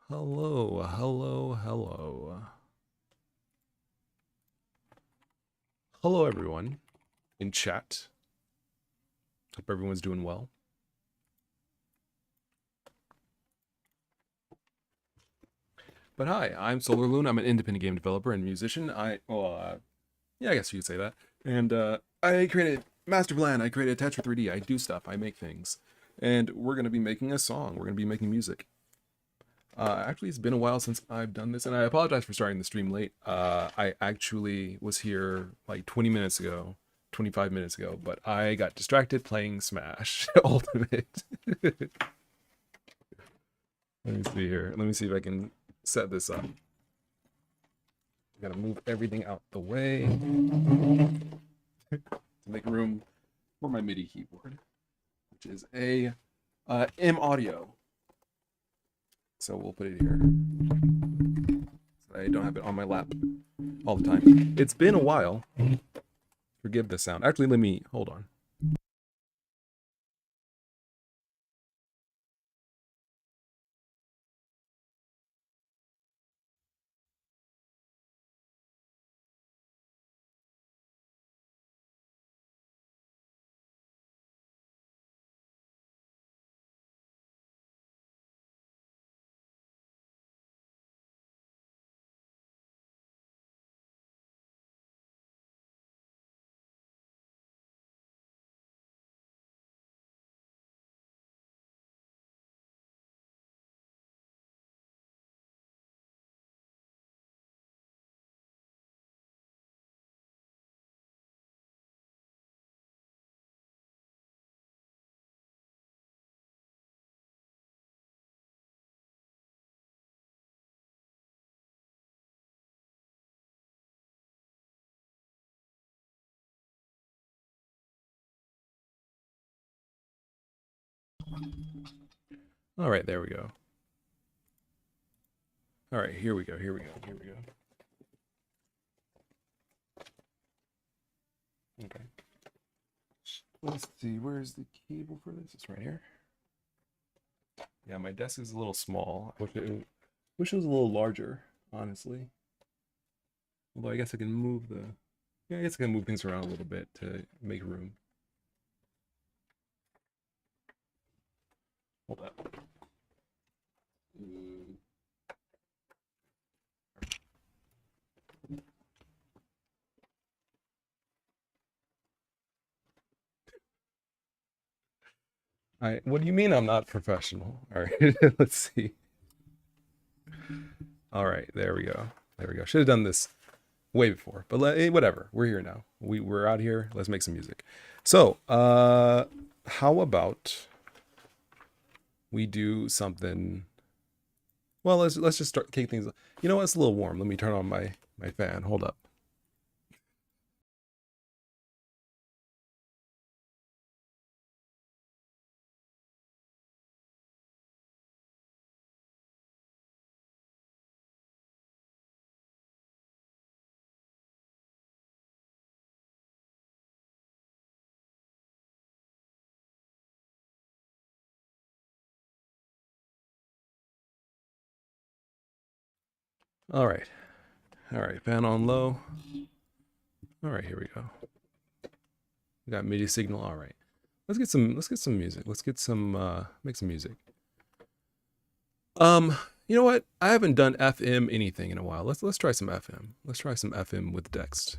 Hello, hello, hello. Hello, everyone in chat. Hope everyone's doing well. But hi, I'm SolarLune. I'm an independent game developer and musician. I guess you could say that. And I created Master Plan. I created Tetra 3D. I do stuff. I make things. And we're going to be making a song. We're going to be making music. Actually, it's been a while since I've done this, and I apologize for starting the stream late. I actually was here like 20 minutes ago, 25 minutes ago, but I got distracted playing Smash Ultimate. Let me see here. Let me see if I can set this up. I gotta move everything out the way to make room for my MIDI keyboard, which is a M Audio. So we'll put it here. So I don't have it on my lap all the time. It's been a while. Forgive the sound. Actually, let me hold on. All right, there we go. All right, here we go. Here we go. Here we go. Okay. Let's see. Where's the cable for this? It's right here. Yeah, my desk is a little small. I wish it was a little larger, honestly. Although I guess I can move the. Yeah, I guess I can move things around a little bit to make room. Hold up. What do you mean I'm not professional? All right, let's see. All right, there we go. There we go. Should have done this way before, but whatever. We're here now. We're out here. Let's make some music. So, how about we do something? Well, let's just start kick things. You know what? It's a little warm. Let me turn on my fan. Hold up. All right. All right. Fan on low. All right. Here we go. We got MIDI signal. All right. Let's get some music. Let's get some make some music. You know what? I haven't done FM anything in a while. Let's try some FM. Let's try some FM with Dext.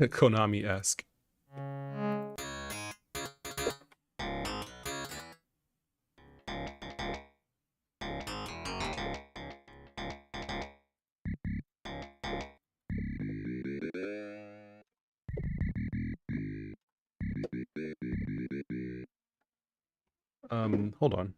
Konami-esque. Hold on.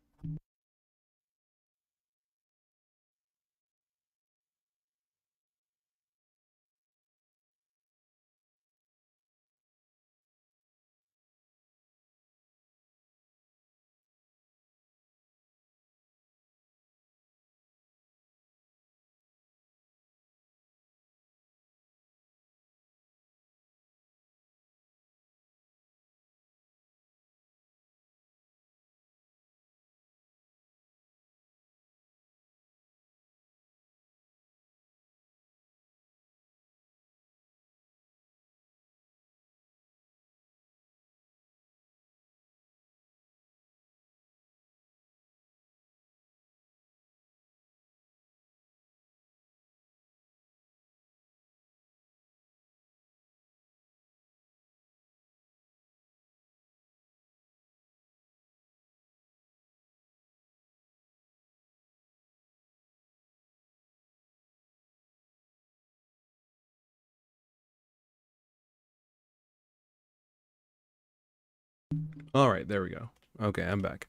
All right, there we go. Okay, I'm back.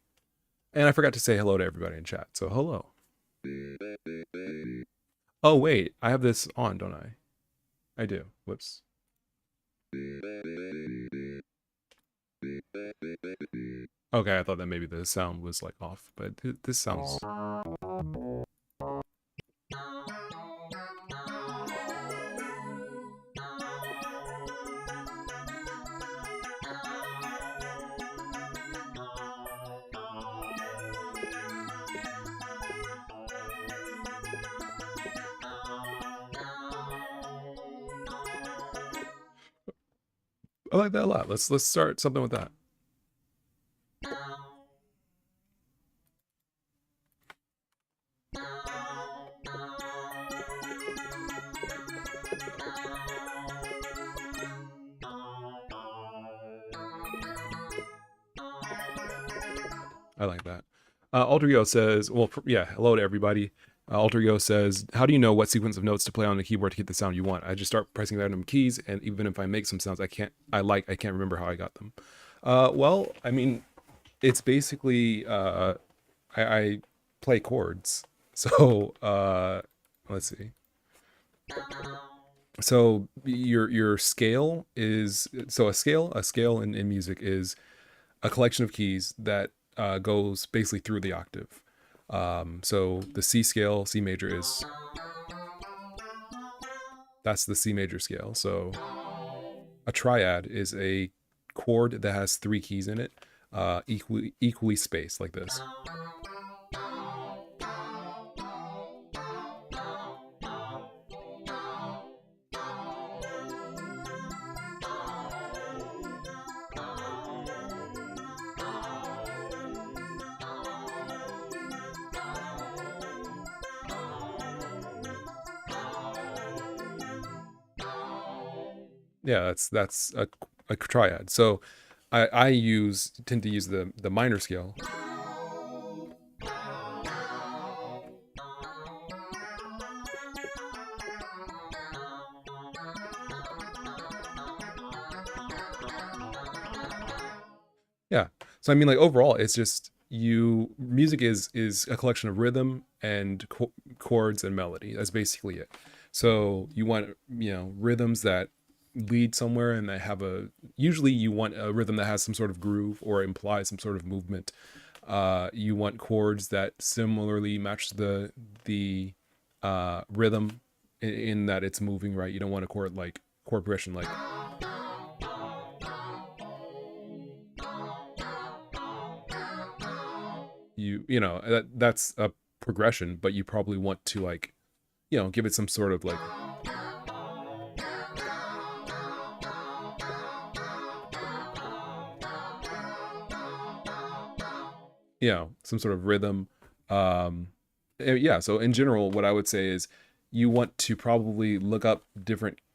And I forgot to say hello to everybody in chat. So hello. Oh wait, I have this on, don't I? I do. Whoops. Okay, I thought that maybe the sound was like off, but this sounds. I like that a lot. Let's start something with that. I like that. Alterio says, well, yeah, hello to everybody. Alterio says, how do you know what sequence of notes to play on the keyboard to get the sound you want? I just start pressing random keys, and even if I make some sounds I can't remember how I got them. Well, I mean, it's basically I play chords. So let's see. So your scale is a scale in music is a collection of keys that goes basically through the octave. So the C scale, C major is that's the C major scale. So a triad is a chord that has three keys in it, equally spaced like this. Yeah, that's a triad. So I tend to use the minor scale. Yeah. So I mean, like overall, it's just music is a collection of rhythm and chords and melody. That's basically it. So you want rhythms that lead somewhere and they have usually you want a rhythm that has some sort of groove or implies some sort of movement. You want chords that similarly match the rhythm in that it's moving, right? You don't want a chord progression like that's a progression, but you probably want to give it some sort of some sort of rhythm. Yeah, so in general what I would say is you want to probably look up different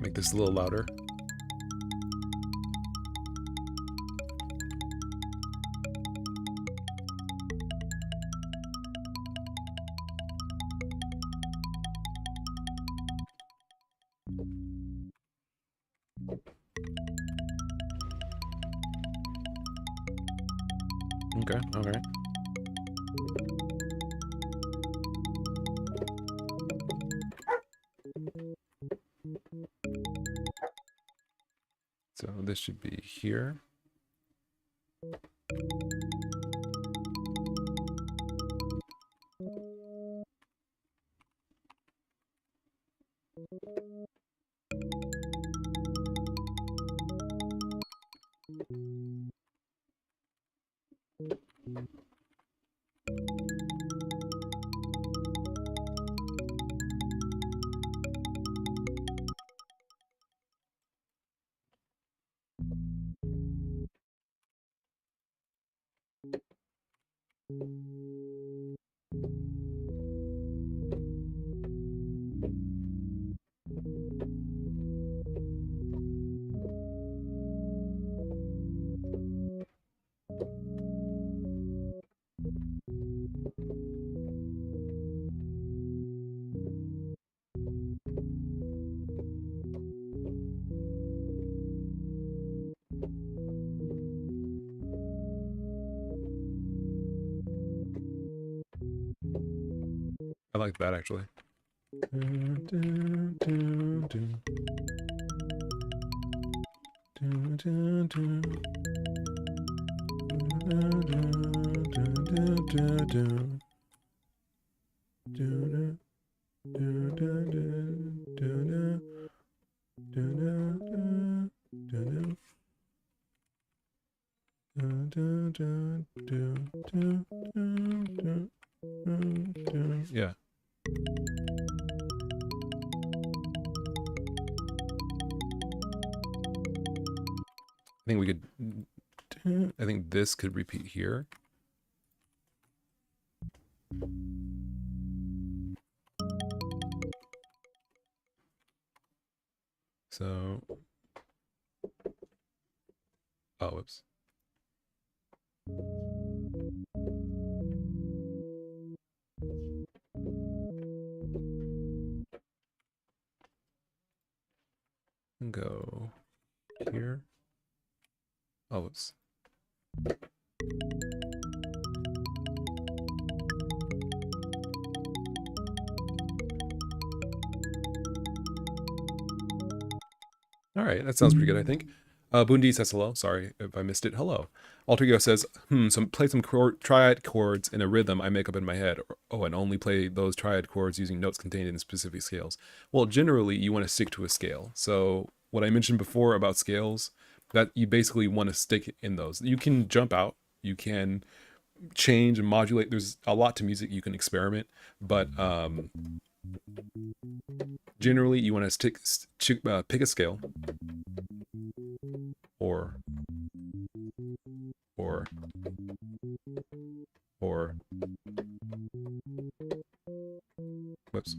Make this a little louder. Okay, okay. So this should be here. I like that actually. Yeah. I think we could, I think this could repeat here. So, oh, whoops. And go here. Oh, whoops. All right, that sounds pretty good, I think. Bundi says hello. Sorry if I missed it. Hello. Altergo says, play some triad chords in a rhythm I make up in my head. Oh, and only play those triad chords using notes contained in specific scales. Well, generally, you want to stick to a scale. So what I mentioned before about scales, that you basically want to stick in those. You can jump out. You can change and modulate. There's a lot to music. You can experiment. But generally, you want to pick a scale. Or whoops.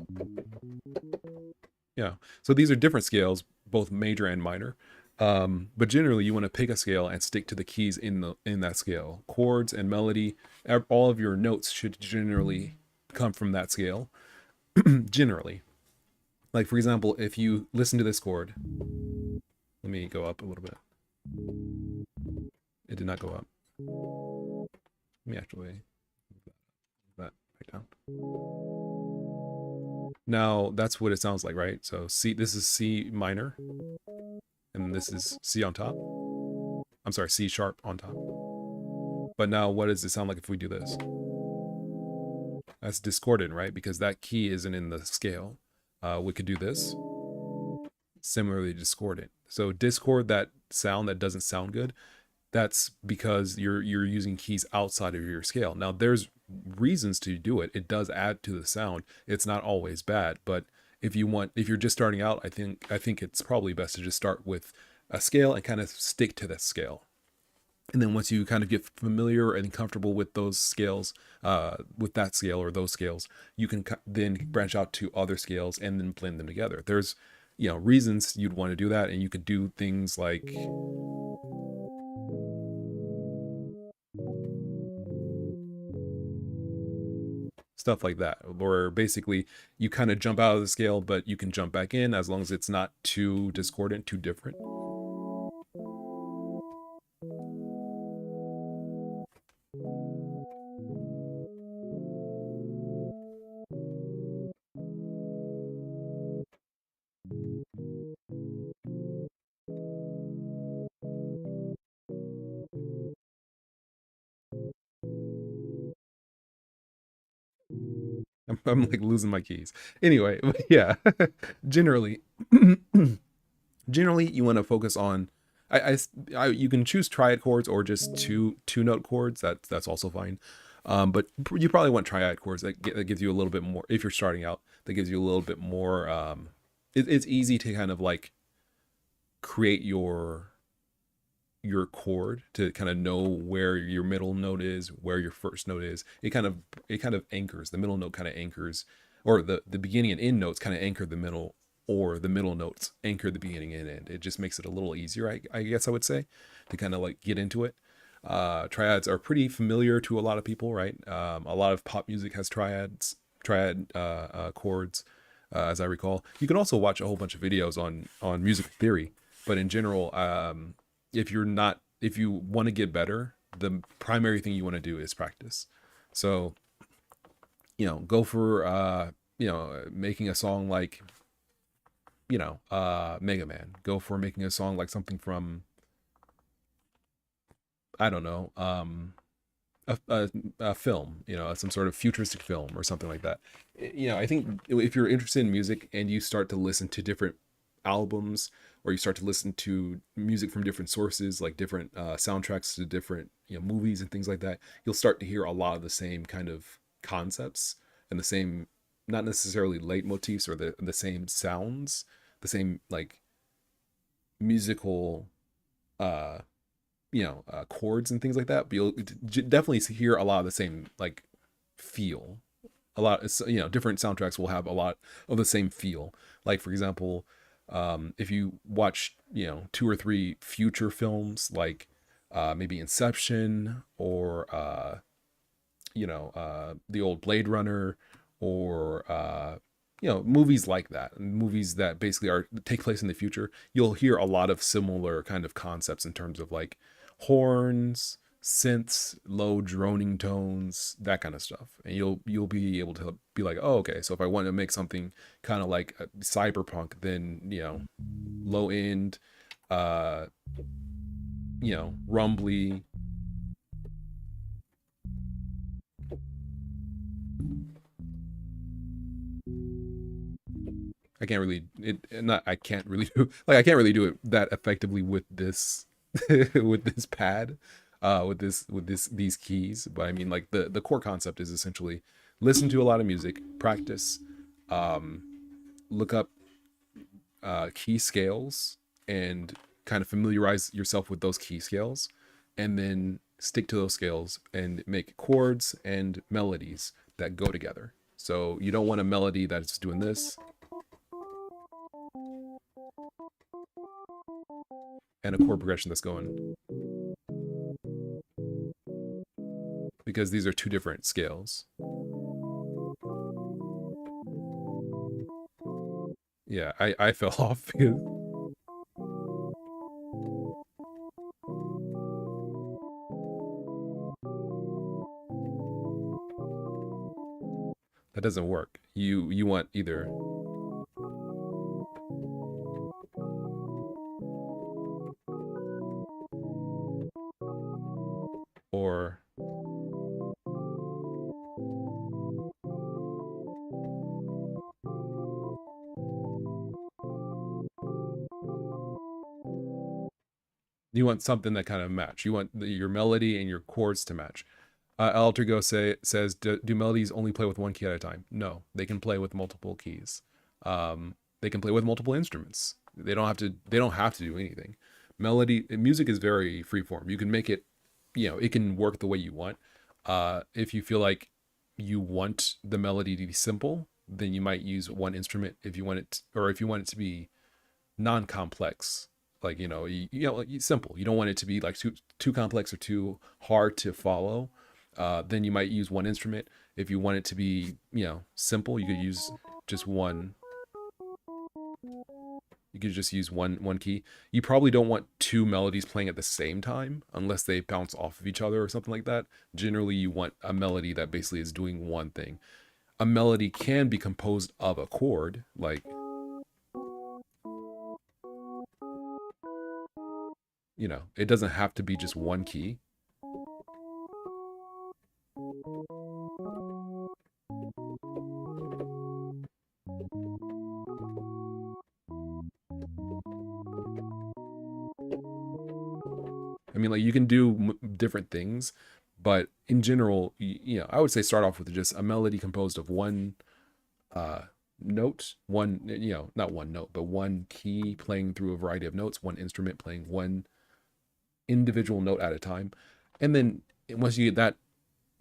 Yeah. So these are different scales, both major and minor. But generally you want to pick a scale and stick to the keys in that scale. Chords and melody, all of your notes should generally come from that scale. Generally. Like for example, if you listen to this chord, let me go up a little bit. It did not go up. Let me actually move that back down. Now that's what it sounds like, right? So C, this is C minor, and this is C on top. I'm sorry, C sharp on top. But now what does it sound like if we do this? That's discordant, right? Because that key isn't in the scale. We could do this. Similarly discordant. So discord, that sound that doesn't sound good, that's because you're using keys outside of your scale. Now there's reasons to do it. It does add to the sound. It's not always bad, but if you're just starting out, I think it's probably best to just start with a scale and kind of stick to that scale. And then once you kind of get familiar and comfortable with those scales, with that scale or those scales, you can then branch out to other scales and then blend them together. There's reasons you'd want to do that. And you could do things like stuff like that, where basically you kind of jump out of the scale, but you can jump back in as long as it's not too discordant, too different. I'm like losing my keys. Anyway, yeah, generally, generally you want to focus on. You can choose triad chords or just two note chords. That's also fine. But you probably want triad chords that gives you a little bit more if you're starting out. That gives you a little bit more. It's easy to kind of like create your chord to kind of know where your middle note is, where your first note is. It kind of anchors. The middle note kind of anchors, or the beginning and end notes kind of anchor the middle, or the middle notes anchor the beginning and end. It just makes it a little easier, I guess I would say, to kind of like get into it. Triads are pretty familiar to a lot of people, right? A lot of pop music has triad chords, as I recall. You can also watch a whole bunch of videos on music theory, but in general, if you want to get better, the primary thing you want to do is practice. So, go for making a song like Mega Man. Go for making a song like something from, I don't know, a film, some sort of futuristic film or something like that. I think if you're interested in music and you start to listen to different albums, or you start to listen to music from different sources, like different soundtracks to different movies and things like that, you'll start to hear a lot of the same kind of concepts and the same, not necessarily leitmotifs or the same sounds, the same like musical uh chords and things like that, but you'll definitely hear a lot of the same like feel. A lot, different soundtracks will have a lot of the same feel. Like for example, if you watch two or three future films, like maybe Inception, or the old Blade Runner, or movies like that, movies that basically take place in the future, you'll hear a lot of similar kind of concepts in terms of like horns, synths, low droning tones, that kind of stuff. And you'll be able to be like, oh, okay, so if I want to make something kind of like cyberpunk, then low end, uh rumbly. I can't really not I can't really do like I can't really do it that effectively with this with this pad, with these keys. But I mean, like the core concept is essentially listen to a lot of music, practice, um, look up key scales, and kind of familiarize yourself with those key scales, and then stick to those scales and make chords and melodies that go together. So you don't want a melody that's doing this and a chord progression that's going, because these are two different scales. Yeah, I fell off because that doesn't work. You want either, or you want something that kind of match. You want your melody and your chords to match. Altergo says, do melodies only play with one key at a time? No, they can play with multiple keys. They can play with multiple instruments. They don't have to. They don't have to do anything. Music is very freeform. You can make it. It can work the way you want. If you feel like you want the melody to be simple, then you might use one instrument. If you want it, or if you want it to be non-complex. Like, like simple. You don't want it to be like too complex or too hard to follow. Then you might use one instrument. If you want it to be, simple, you could use just one. You could just use one key. You probably don't want two melodies playing at the same time unless they bounce off of each other or something like that. Generally, you want a melody that basically is doing one thing. A melody can be composed of a chord, like, it doesn't have to be just one key. I mean, like, you can do different things, but in general, I would say start off with just a melody composed of one note, one, not one note, but one key playing through a variety of notes, one instrument playing one individual note at a time. And then once you get that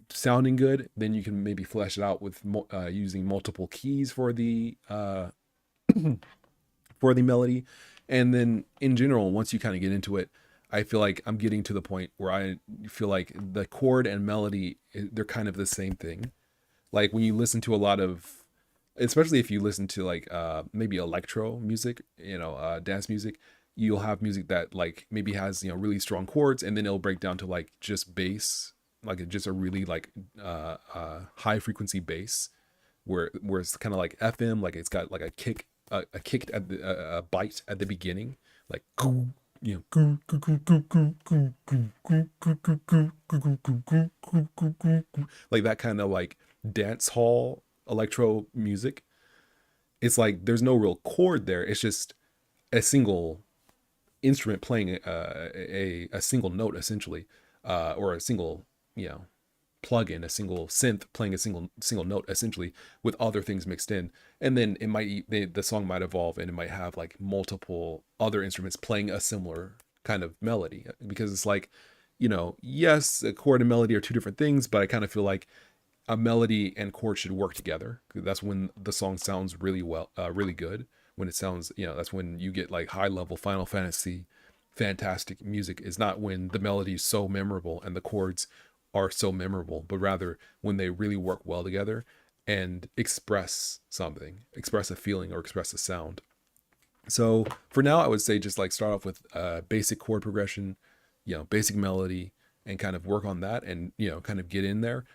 sounding good, then you can maybe flesh it out with using multiple keys for the for the melody. And then in general, once you kind of get into it, I feel like I'm getting to the point where I feel like the chord and melody, they're kind of the same thing. Like when you listen to a lot of, especially if you listen to like maybe electro music, dance music, you'll have music that like maybe has, really strong chords, and then it'll break down to like just bass, like just a really like high frequency bass, where it's kind of like FM, like it's got like a kick at the a bite at the beginning, like like that kind of like dance hall electro music. It's like there's no real chord there. It's just a single instrument playing a single note essentially, or a single plug in, a single synth playing a single note essentially, with other things mixed in. And then the song might evolve, and it might have like multiple other instruments playing a similar kind of melody, because it's like, yes, a chord and melody are two different things, but I kind of feel like a melody and chord should work together. That's when the song sounds really really good. When it sounds, that's when you get like high level Final Fantasy fantastic music. Is not when the melody is so memorable and the chords are so memorable, but rather when they really work well together and express something, express a feeling, or express a sound. So for now, I would say just like start off with basic chord progression, basic melody, and kind of work on that, and kind of get in there.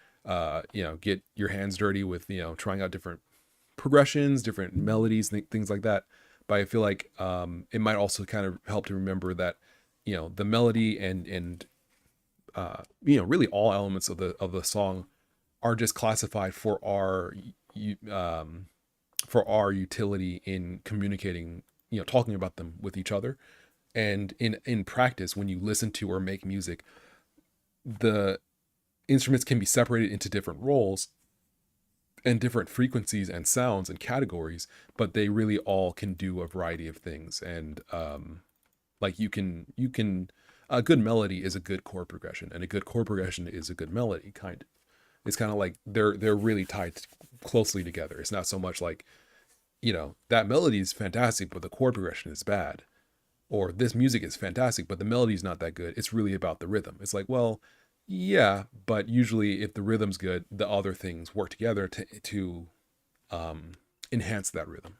Get your hands dirty with trying out different progressions, different melodies, things like that. But I feel like it might also kind of help to remember that the melody and really all elements of the song are just classified for our utility in communicating, talking about them with each other. And in practice, when you listen to or make music, the instruments can be separated into different roles and different frequencies and sounds and categories, but they really all can do a variety of things. And like you can a good melody is a good chord progression, and a good chord progression is a good melody. It's kind of like they're really tied closely together. It's not so much like, that melody is fantastic but the chord progression is bad, or this music is fantastic but the melody is not that good. It's really about the rhythm. It's like, well, yeah, but usually if the rhythm's good, the other things work together to enhance that rhythm.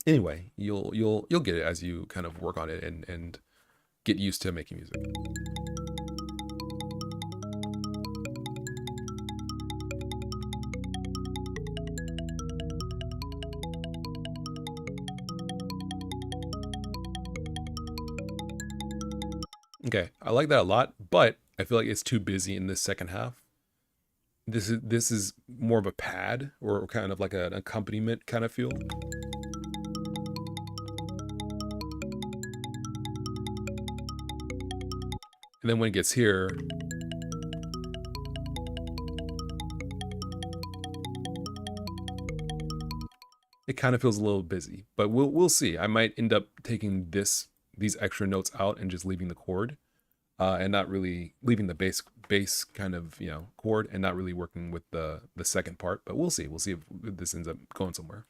Anyway, you'll get it as you kind of work on it and get used to making music. Okay, I like that a lot, but I feel like it's too busy in this second half. This is more of a pad, or kind of like an accompaniment kind of feel. And then when it gets here, it kind of feels a little busy, but we'll see. I might end up taking these extra notes out and just leaving the chord, and not really leaving the bass kind of chord, and not really working with the second part. But we'll see. We'll see if this ends up going somewhere.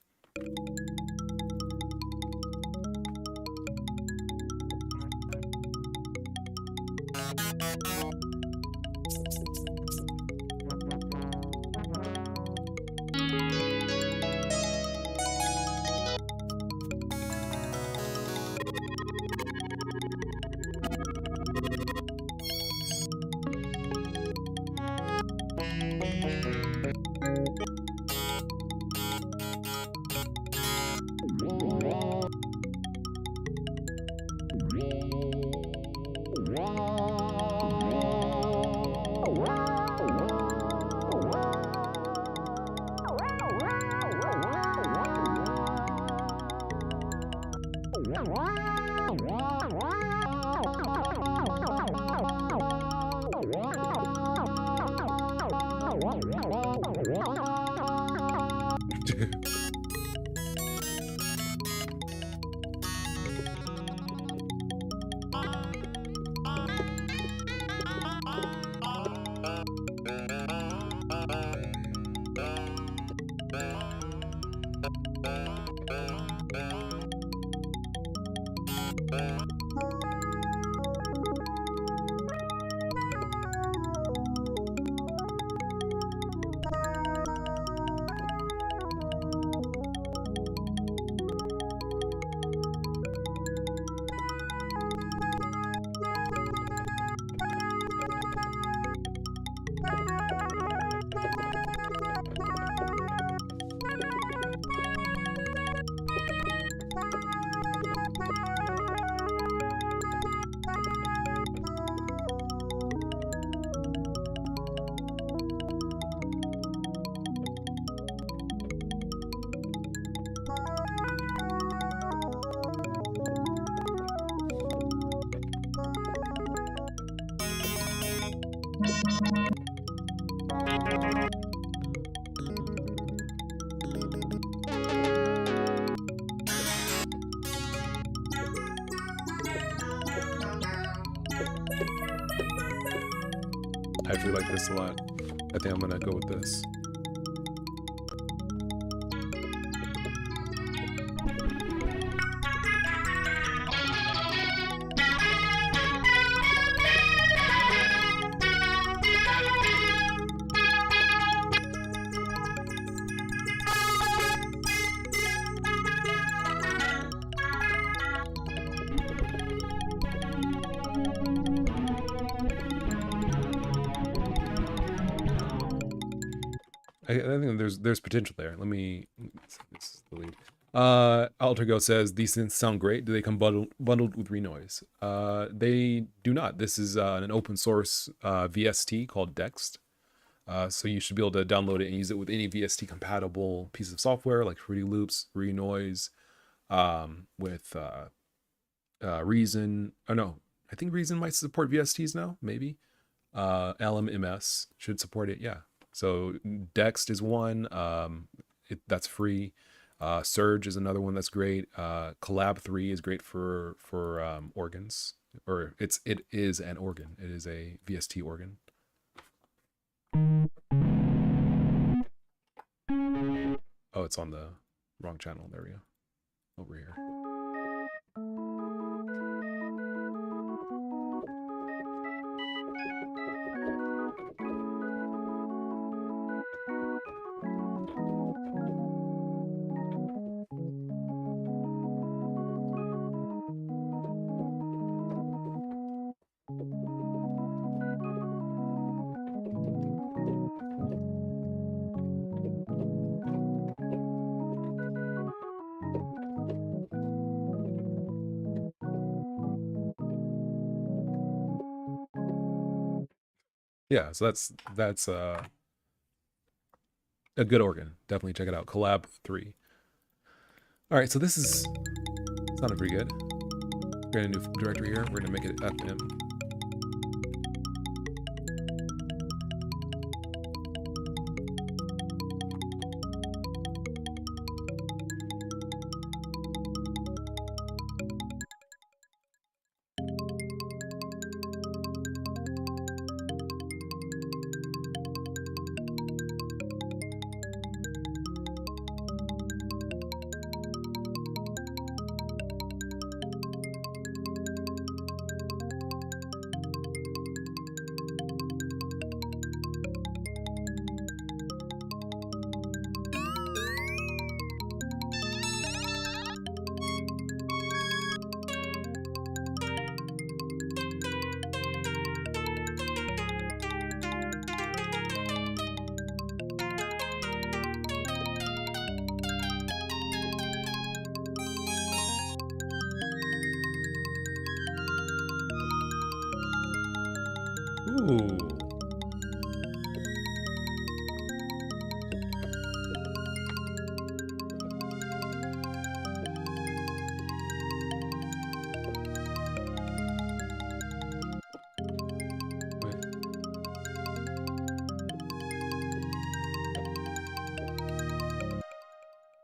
I actually like this a lot. I think I'm gonna go with this. I think there's potential there. Let me. This is the lead. Altergo says these synths sound great. Do they come bundled with Renoise? They do not. This is an open source VST called Dext. So you should be able to download it and use it with any VST compatible piece of software like Fruity Loops, Renoise, with Reason. Oh no, I think Reason might support VSTs now. Maybe LMMS should support it. Yeah. So Dext is one. That's free. Surge is another one that's great. Collab 3 is great for organs, or it is an organ. It is a VST organ. Oh, it's on the wrong channel. There we go. Over here. Yeah, so that's a good organ. Definitely check it out. Collab 3. All right, so this is sounded pretty good. We're gonna do directory here. We're gonna make it FM. Ooh.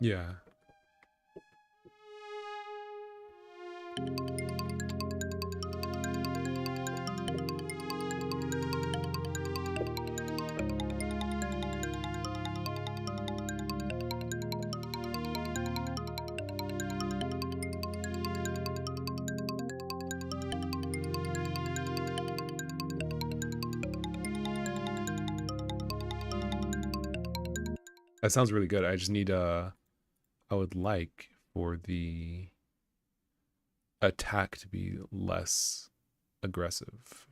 Yeah. That sounds really good. I just need I would like for the attack to be less aggressive.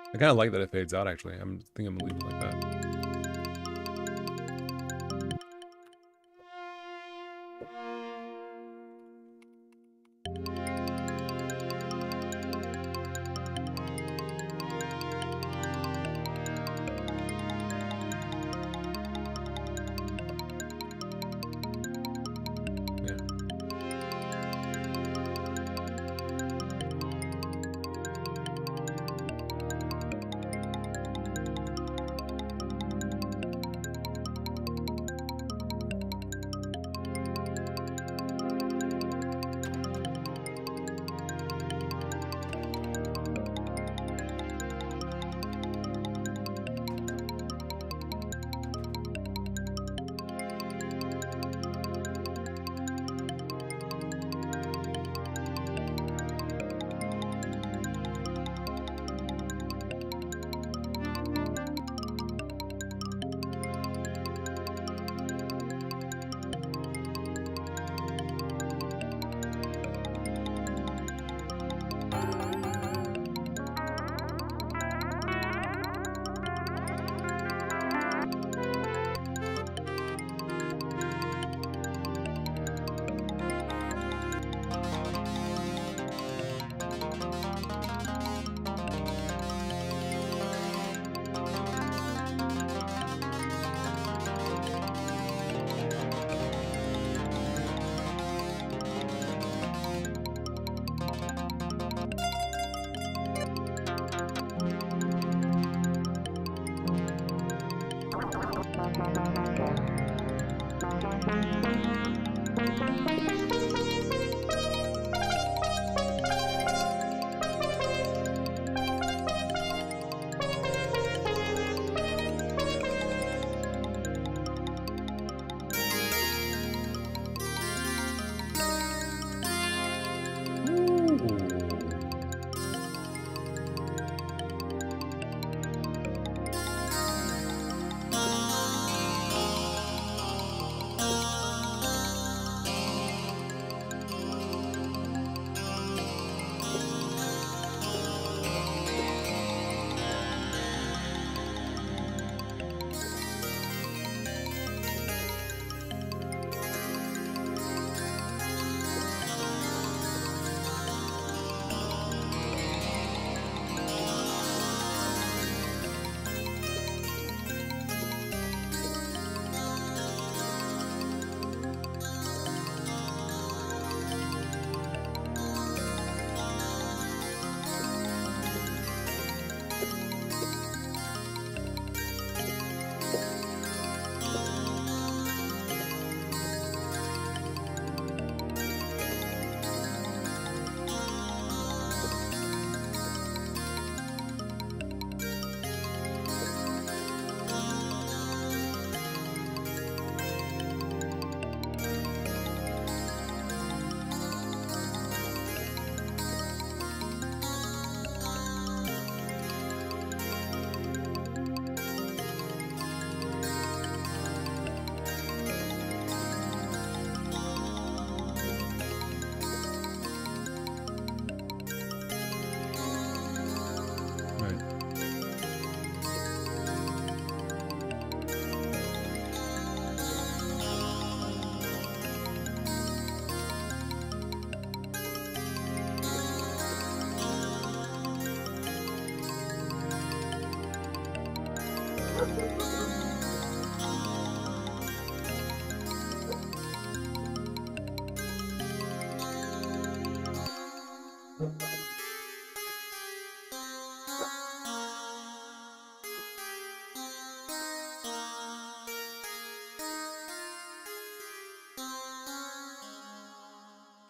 I kind of like that it fades out, actually. I think I'm gonna leave it like that.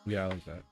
Yeah, I like that.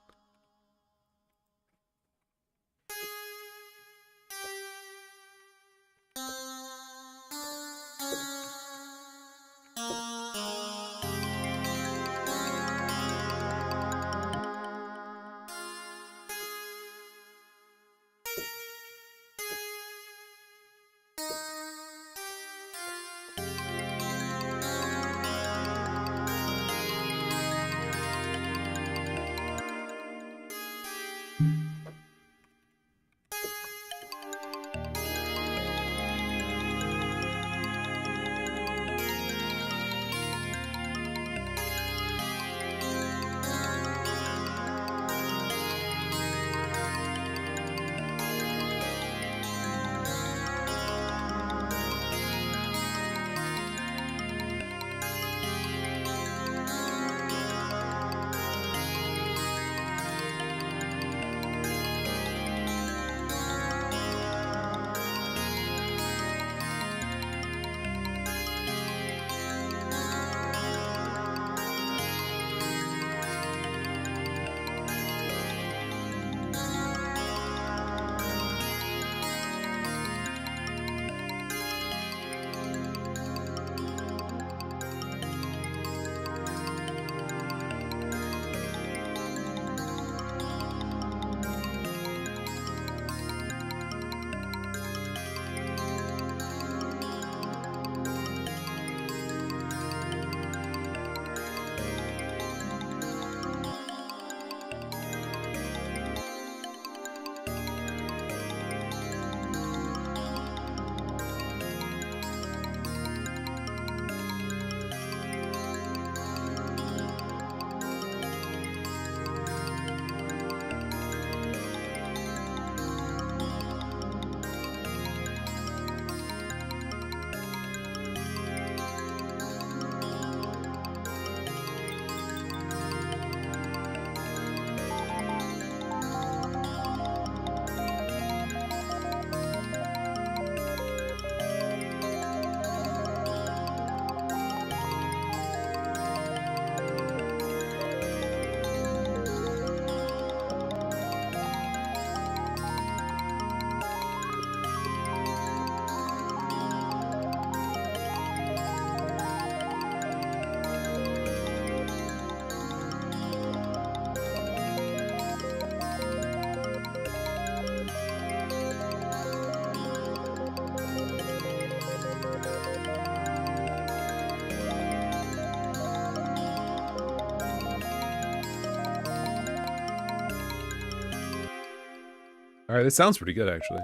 All right, this sounds pretty good actually.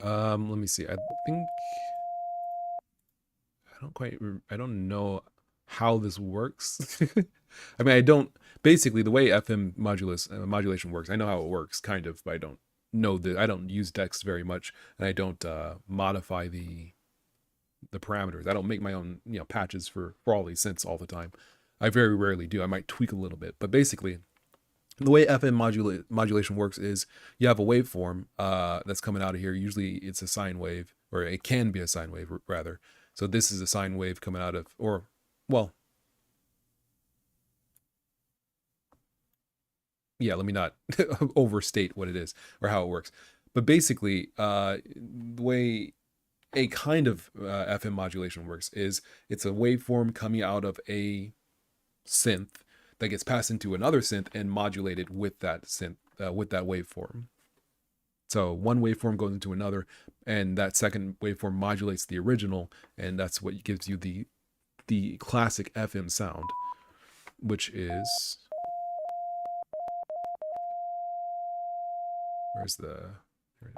Let me see. I think I don't know how this works. I mean, I don't. Basically, the way FM modulation works, I know how it works, kind of, but I don't know that. I don't use decks very much, and I don't modify the parameters. I don't make my own patches for all these synths all the time. I very rarely do. I might tweak a little bit, but basically, the way FM modulation works is you have a waveform that's coming out of here. Usually, it's a sine wave, or it can be a sine wave rather. So this is a sine wave coming out of, or well, yeah, let me not overstate what it is or how it works. But basically, the way a kind of FM modulation works is it's a waveform coming out of a synth that gets passed into another synth and modulated with that synth, with that waveform. So one waveform goes into another, and that second waveform modulates the original, and that's what gives you the classic FM sound, which is, where's the, here it is.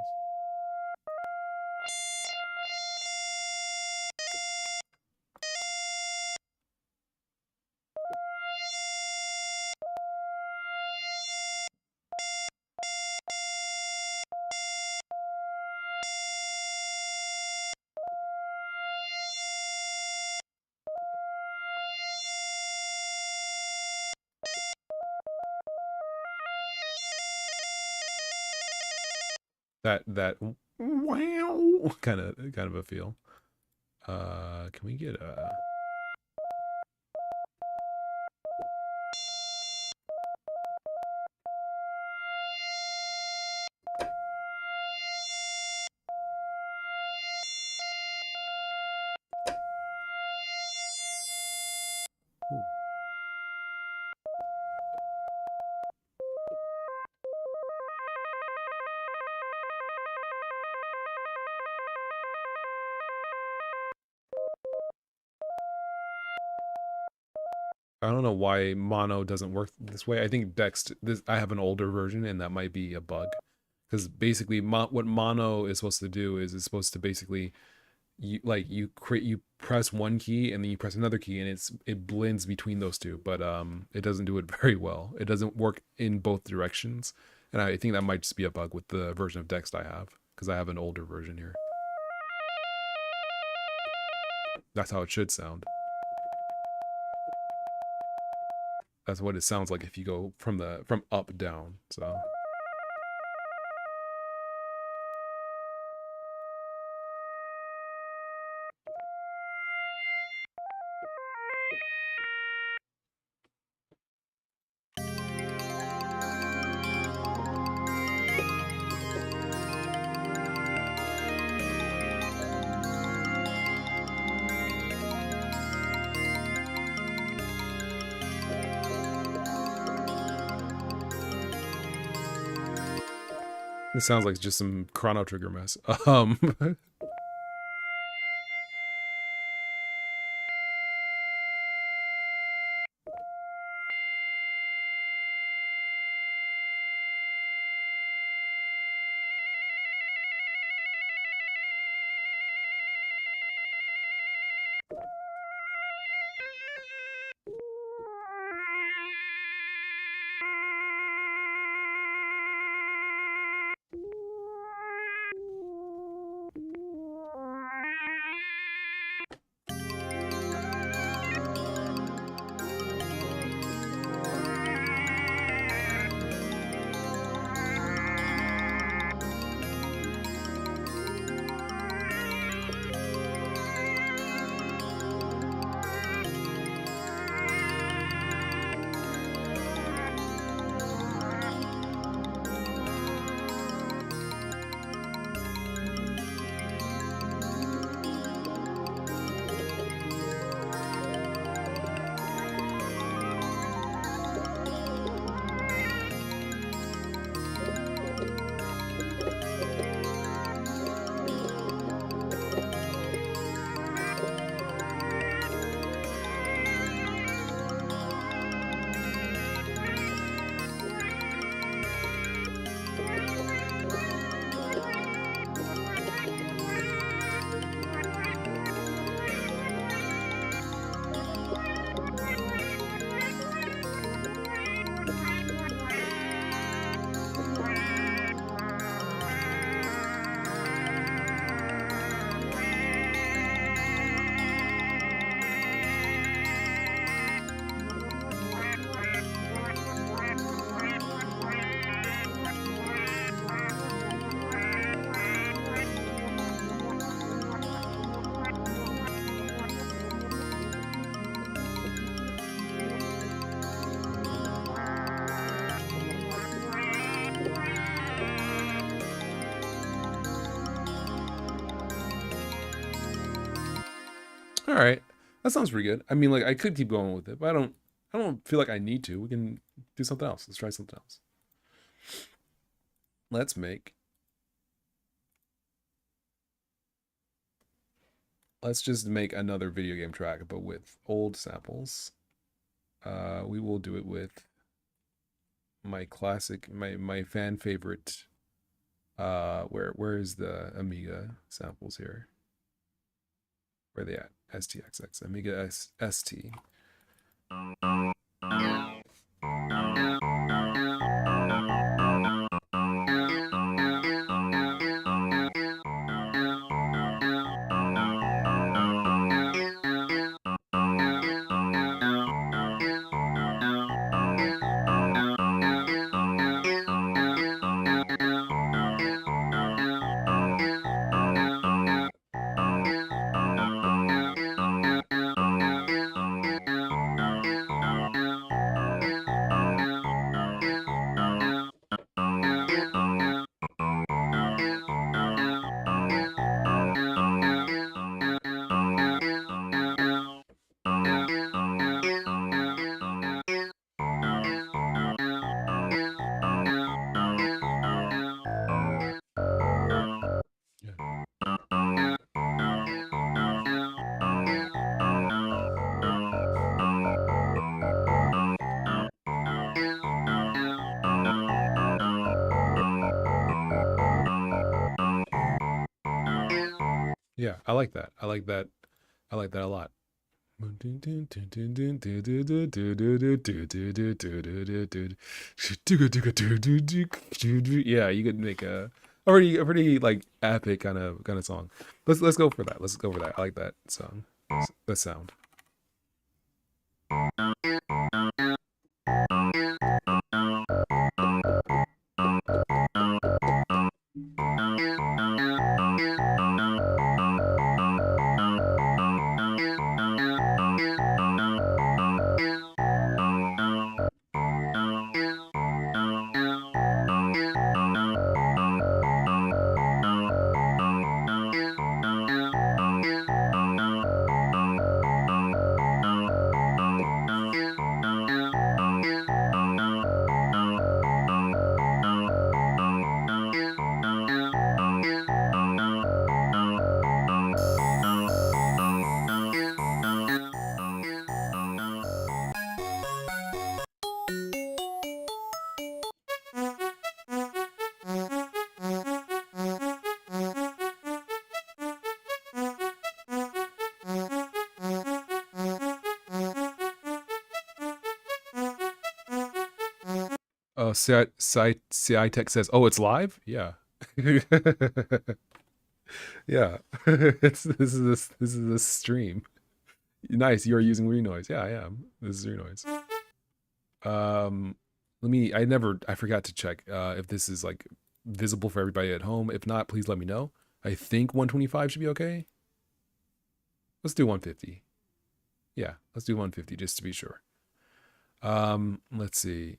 That wow kind of a feel. Can we get a I don't know why mono doesn't work this way. I think Dext. This I have an older version, and that might be a bug. Because basically, what mono is supposed to do is it's supposed to basically you press one key and then you press another key and it blends between those two, but it doesn't do it very well. It doesn't work in both directions, and I think that might just be a bug with the version of Dext I have because I have an older version here. That's how it should sound. That's what it sounds like if you go from up down. So this sounds like just some Chrono Trigger mess. All right, that sounds pretty good. I mean, like I could keep going with it, but I don't feel like I need to. We can do something else. Let's try something else. Let's make. Let's just make another video game track, but with old samples. We will do it with my classic, my fan favorite. Where is the Amiga samples here? Where are they at? STXX, Amiga ST. Yeah, I like that. I like that. I like that a lot. Yeah, you could make a pretty like epic kind of song. Let's go for that. Let's go for that. I like that song. That sound. Oh, CI Tech says, "Oh, it's live." Yeah, yeah. This is a stream. Nice. You are using Renoise. Yeah, I am. This is Renoise. Let me. I forgot to check if this is like visible for everybody at home. If not, please let me know. I think 125 should be okay. Let's do 150. Yeah, let's do 150 just to be sure. Let's see.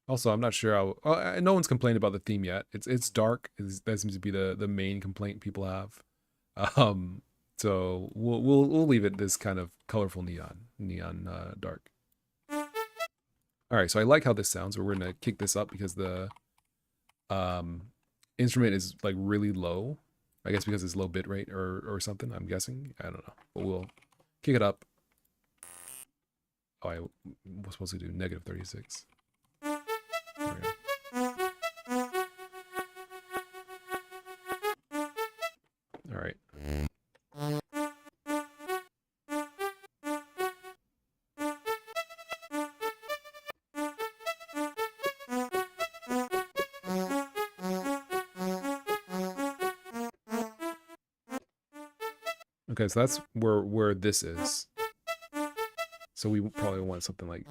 Also, I'm not sure how. No one's complained about the theme yet. It's dark. That seems to be the main complaint people have. Um, so we'll leave it this kind of colorful neon dark. All right. So I like how this sounds. But we're gonna kick this up because the instrument is like really low. I guess because it's low bit rate or something. I'm guessing. I don't know. But we'll kick it up. Oh, I was supposed to do negative 36. There we go. All right. Okay, so that's where this is. So we probably want something like.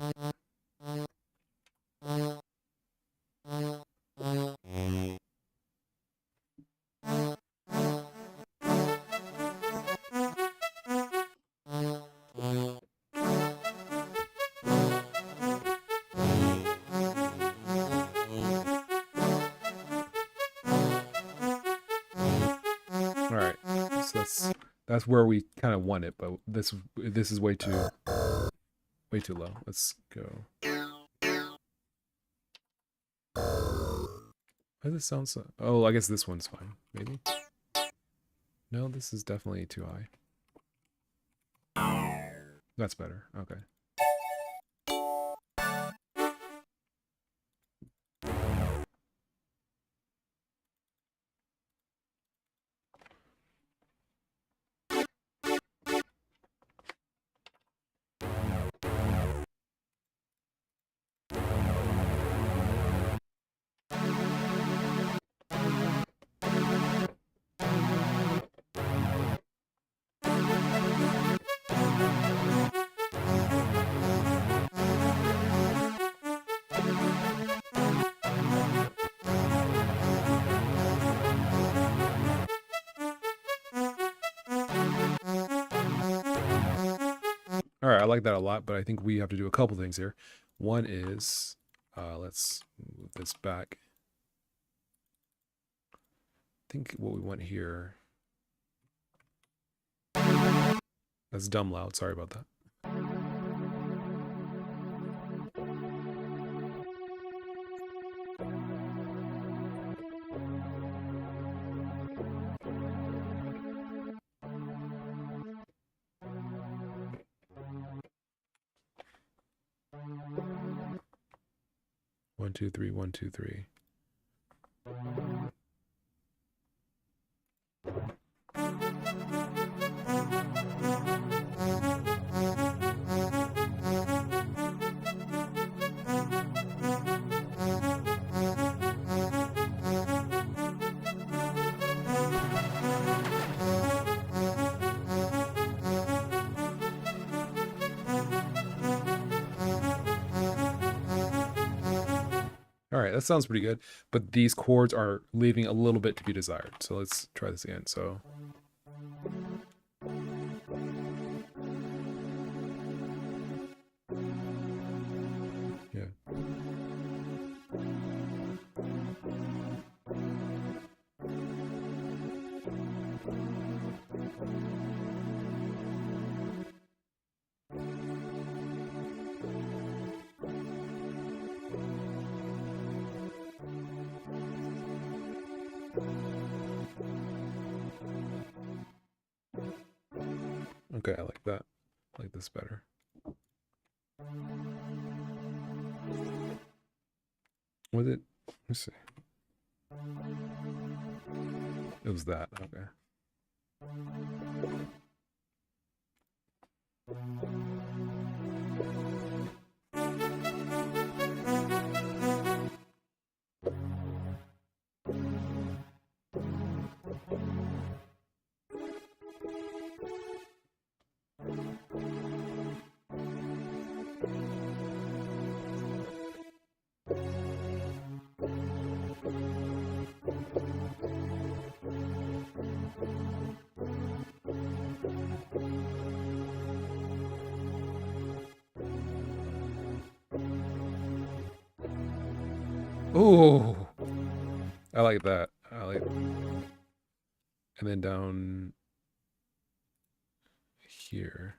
All right, so that's where we kind of want it, but this is way too low. Let's go. Why does this sound so? Oh, I guess this one's fine. Maybe. No, this is definitely too high. That's better. Okay. All right, I like that a lot, but I think we have to do a couple things here. One is, let's move this back. I think what we want here. That's dumb loud. Sorry about that. 1, 2, 3, 1, 2, 3. All right, that sounds pretty good, but these chords are leaving a little bit to be desired. So let's try this again. So yeah. Okay, I like that. I like this better. Was it? Let's see. It was that. Okay. Oh, I like that. I like, and then down here.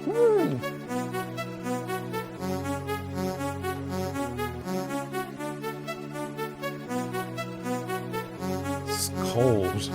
Woo! It's cold.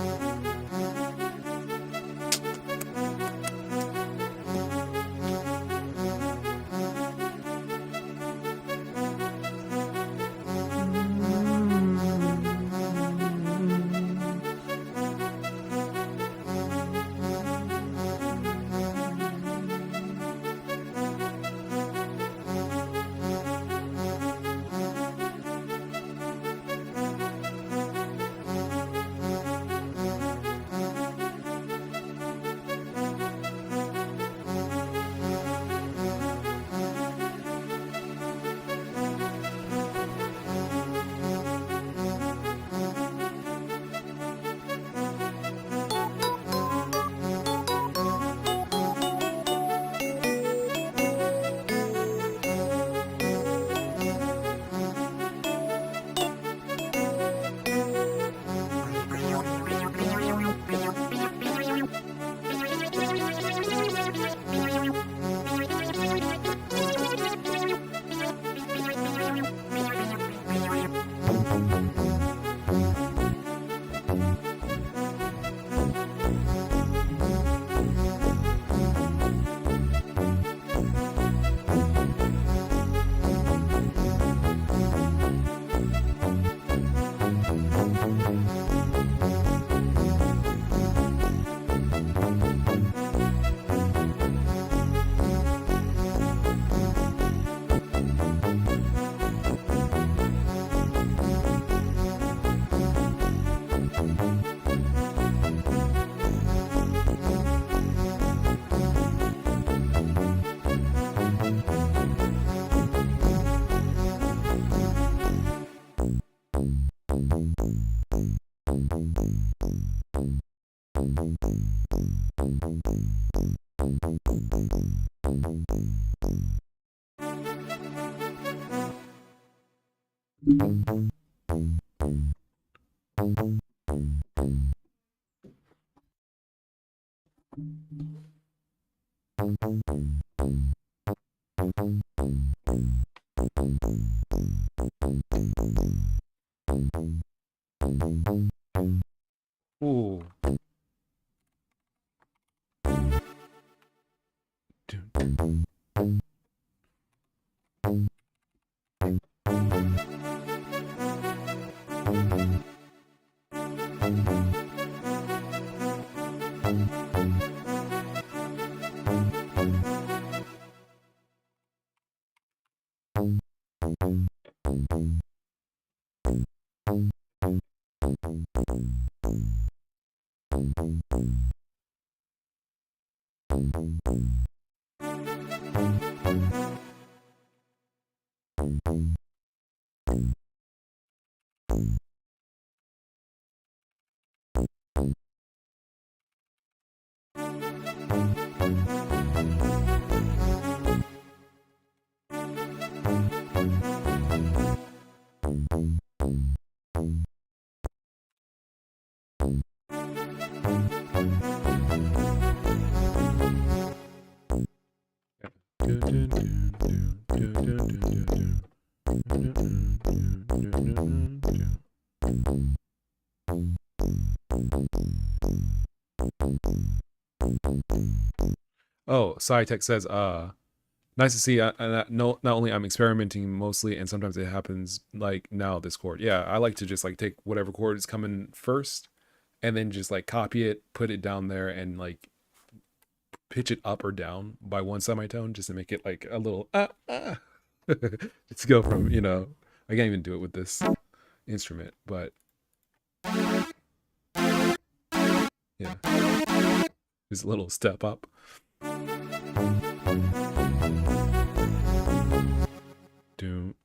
Ooh. Oh, SciTech says, nice to see. Not only I'm experimenting mostly, and sometimes it happens like now this chord. Yeah, I like to just like take whatever chord is coming first, and then just like copy it, put it down there, and like pitch it up or down by one semitone just to make it like a little just to go from, you know, I can't even do it with this instrument, but yeah, just a little step up. Do.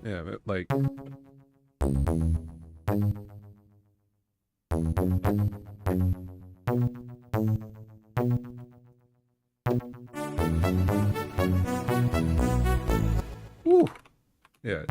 Yeah, but like. Woo. Yeah.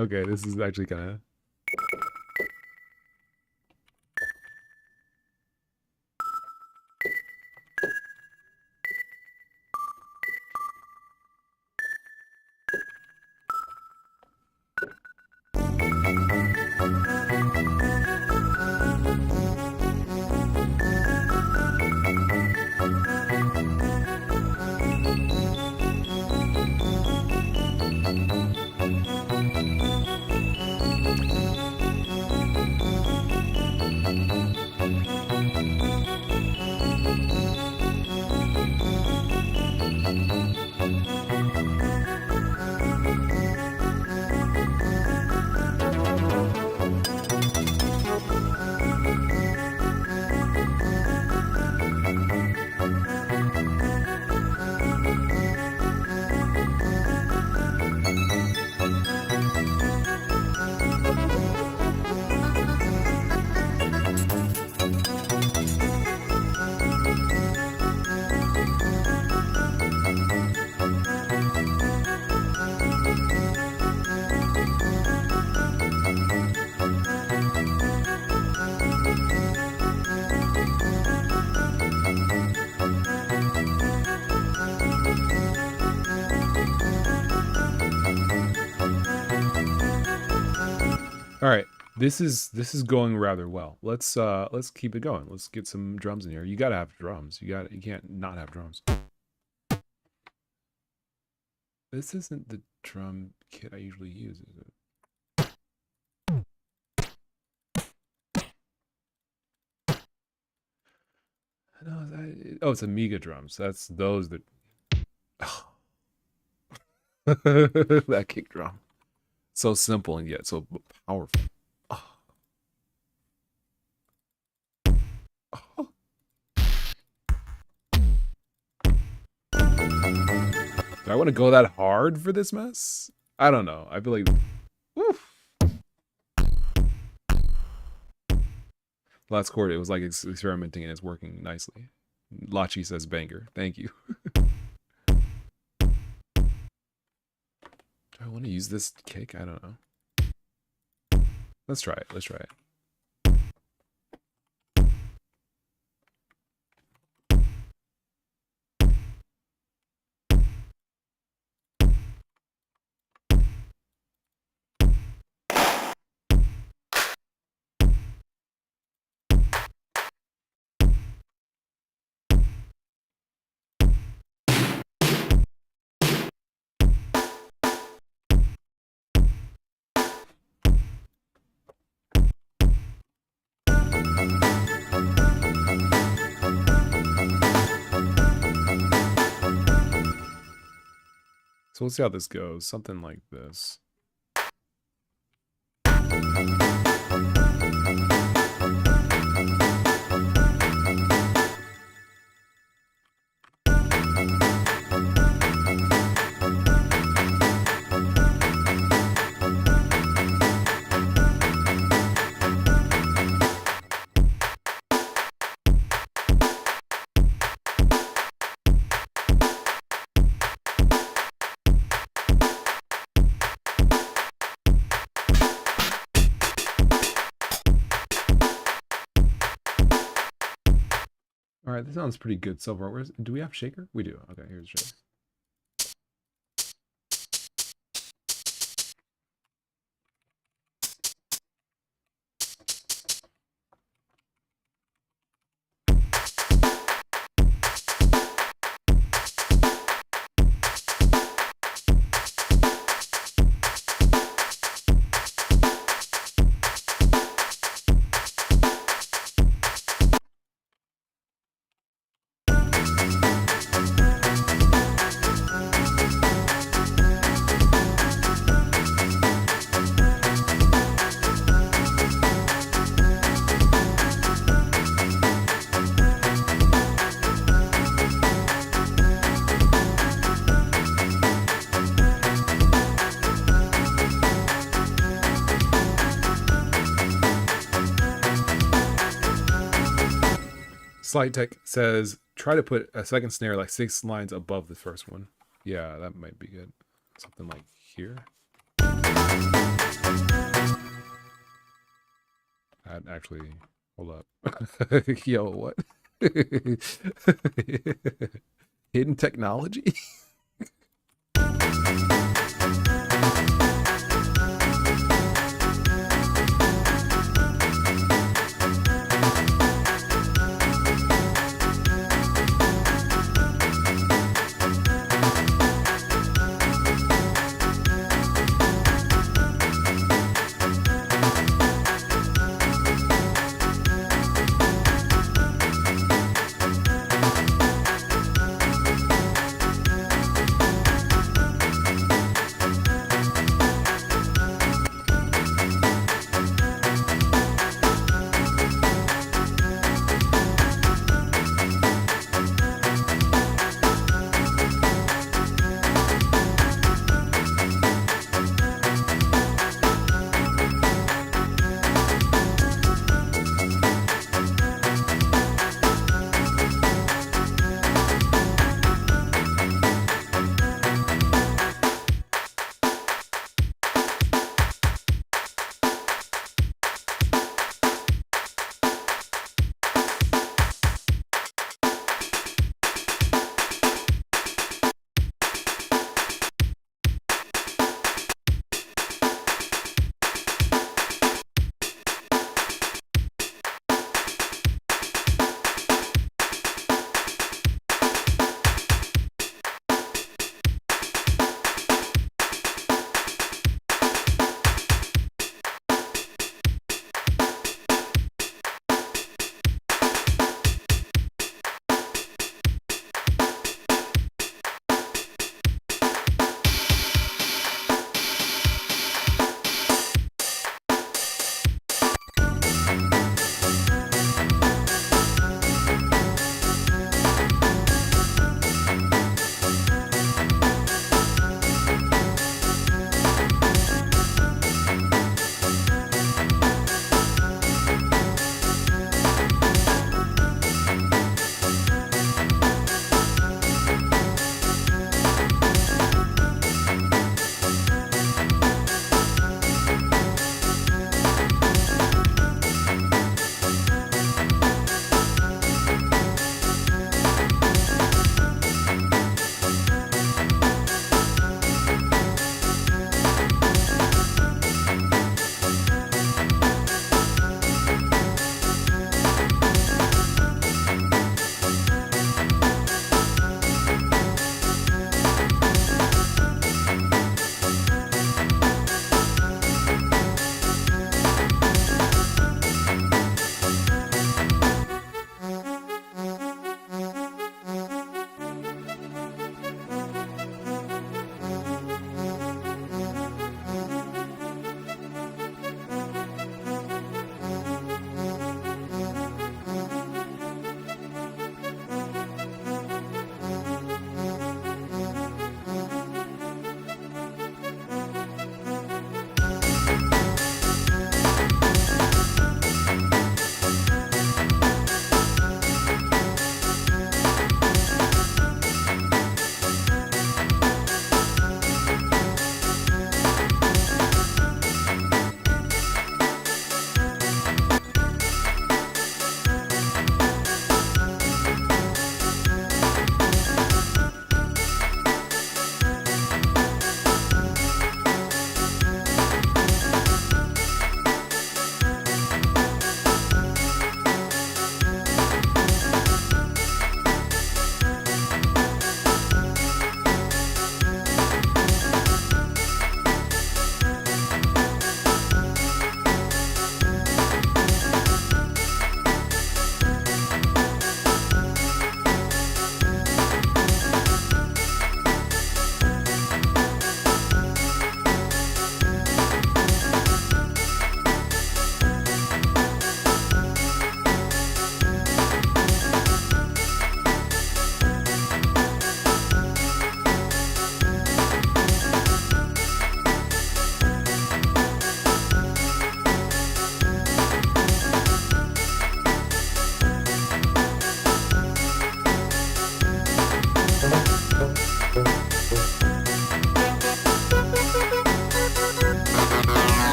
Okay, this is actually kind of. All right, this is going rather well. Let's keep it going. Let's get some drums in here. You gotta have drums. You can't not have drums. This isn't the drum kit I usually use, is it? No, oh, it's Amiga drums. That's those that. Oh. That kick drum, so simple and yet so powerful. Oh. Oh. Do I want to go that hard for this mess? I don't know. I feel like, woof. Last chord, it was like experimenting and it's working nicely. Lachi says banger. Thank you. Do I want to use this kick? I don't know. Let's try it. Let's try it. So we'll see how this goes. Something like this. All right, this sounds pretty good so far. Do we have shaker? We do. Okay, here's shaker. Slight Tech says, try to put a second snare like 6 lines above the first one. Yeah, that might be good. Something like here. That actually, hold up. Yo, what? Hidden technology?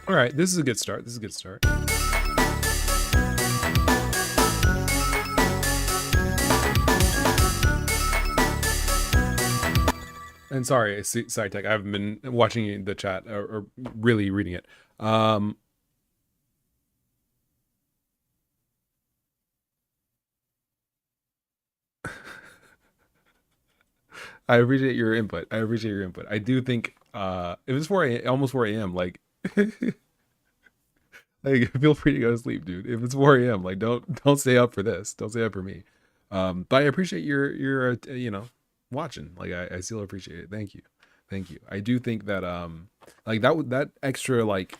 All right, this is a good start. This is a good start. And sorry, side tech. I haven't been watching the chat or really reading it. I appreciate your input. I appreciate your input. I do think if it's 4 almost 4 a.m. like like feel free to go to sleep, dude. If it's 4 a.m. like don't stay up for this. Don't stay up for me. But I appreciate your you know, watching. Like I still appreciate it. Thank you. Thank you. I do think that like that extra like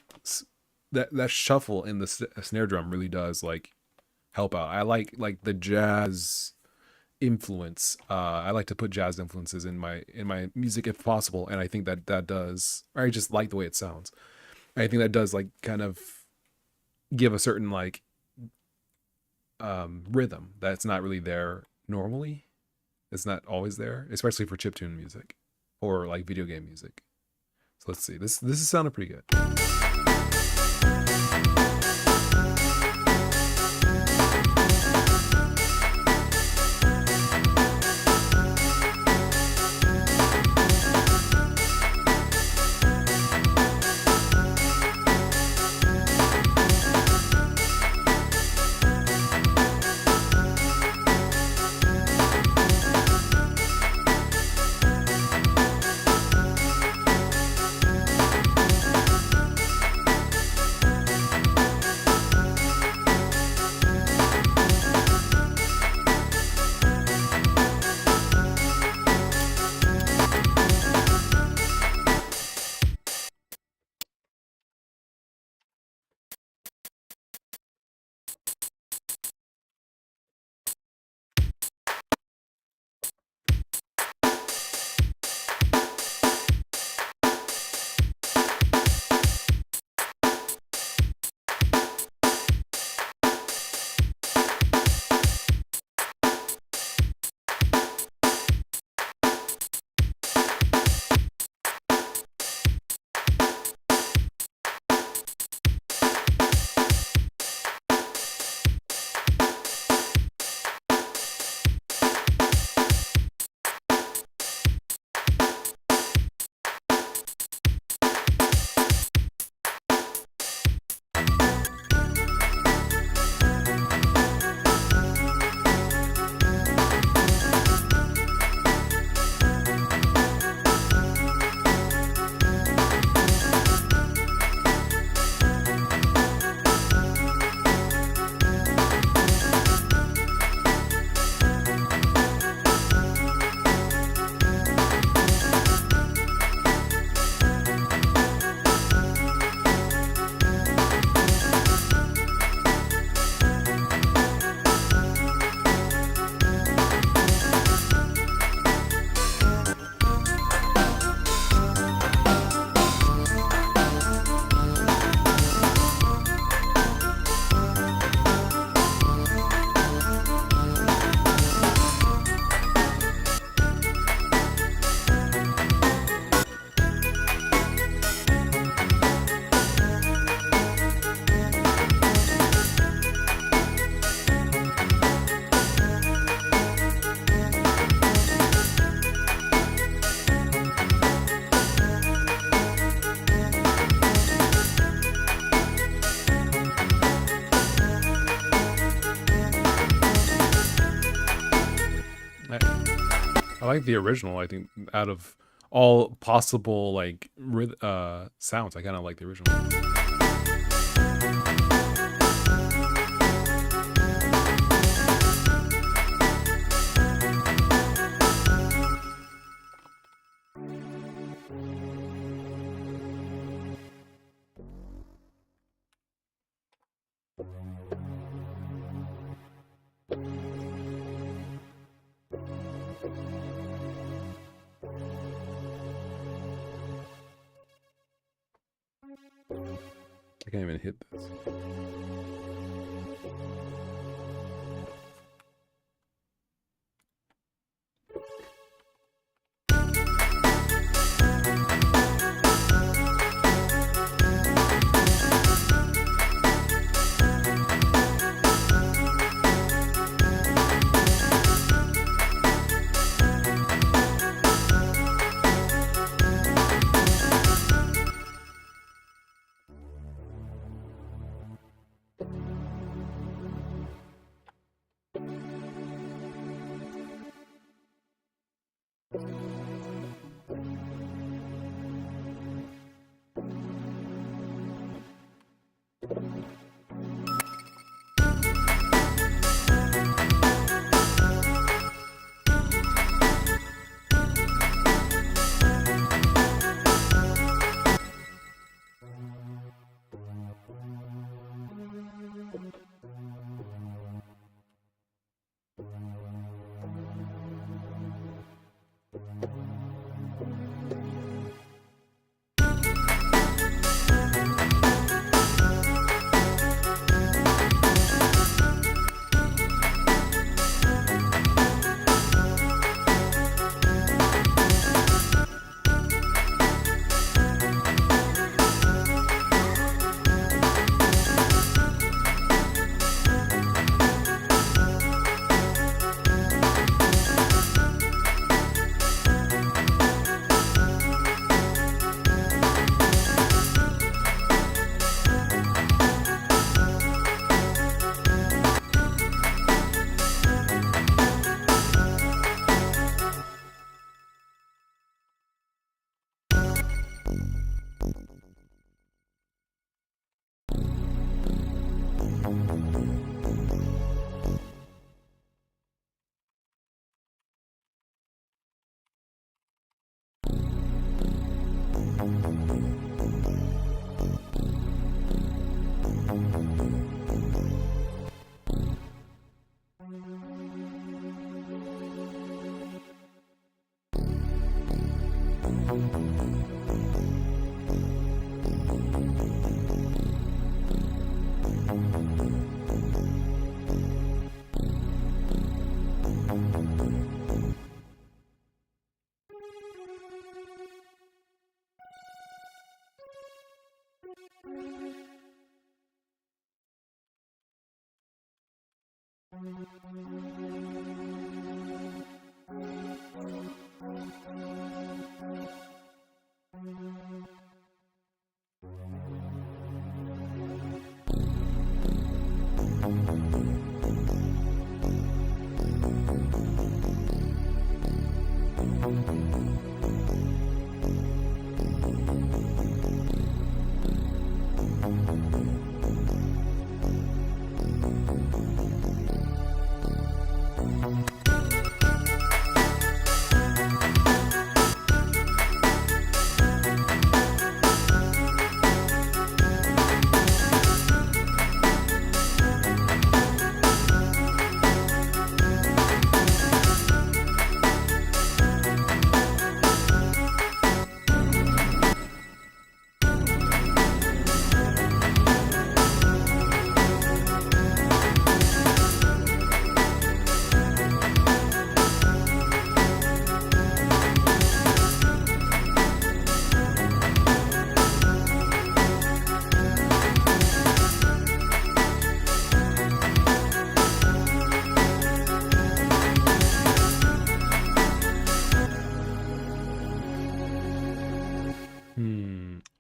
that shuffle in the snare drum really does like help out. I like the jazz influence. I like to put jazz influences in my music if possible, and I think that does, or I just like the way it sounds. I think that does like kind of give a certain like rhythm that's not really there normally. It's not always there, especially for chiptune music or like video game music. So let's see. This is sounding pretty good. like the original. I think out of all possible like sounds, I kind of like the original. I can't even hit this.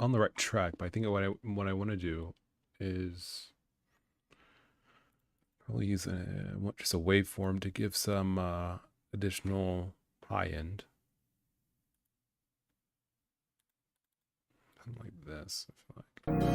On the right track, but I think what I want to do is probably use just a waveform to give some additional high end. Something like this, I feel like.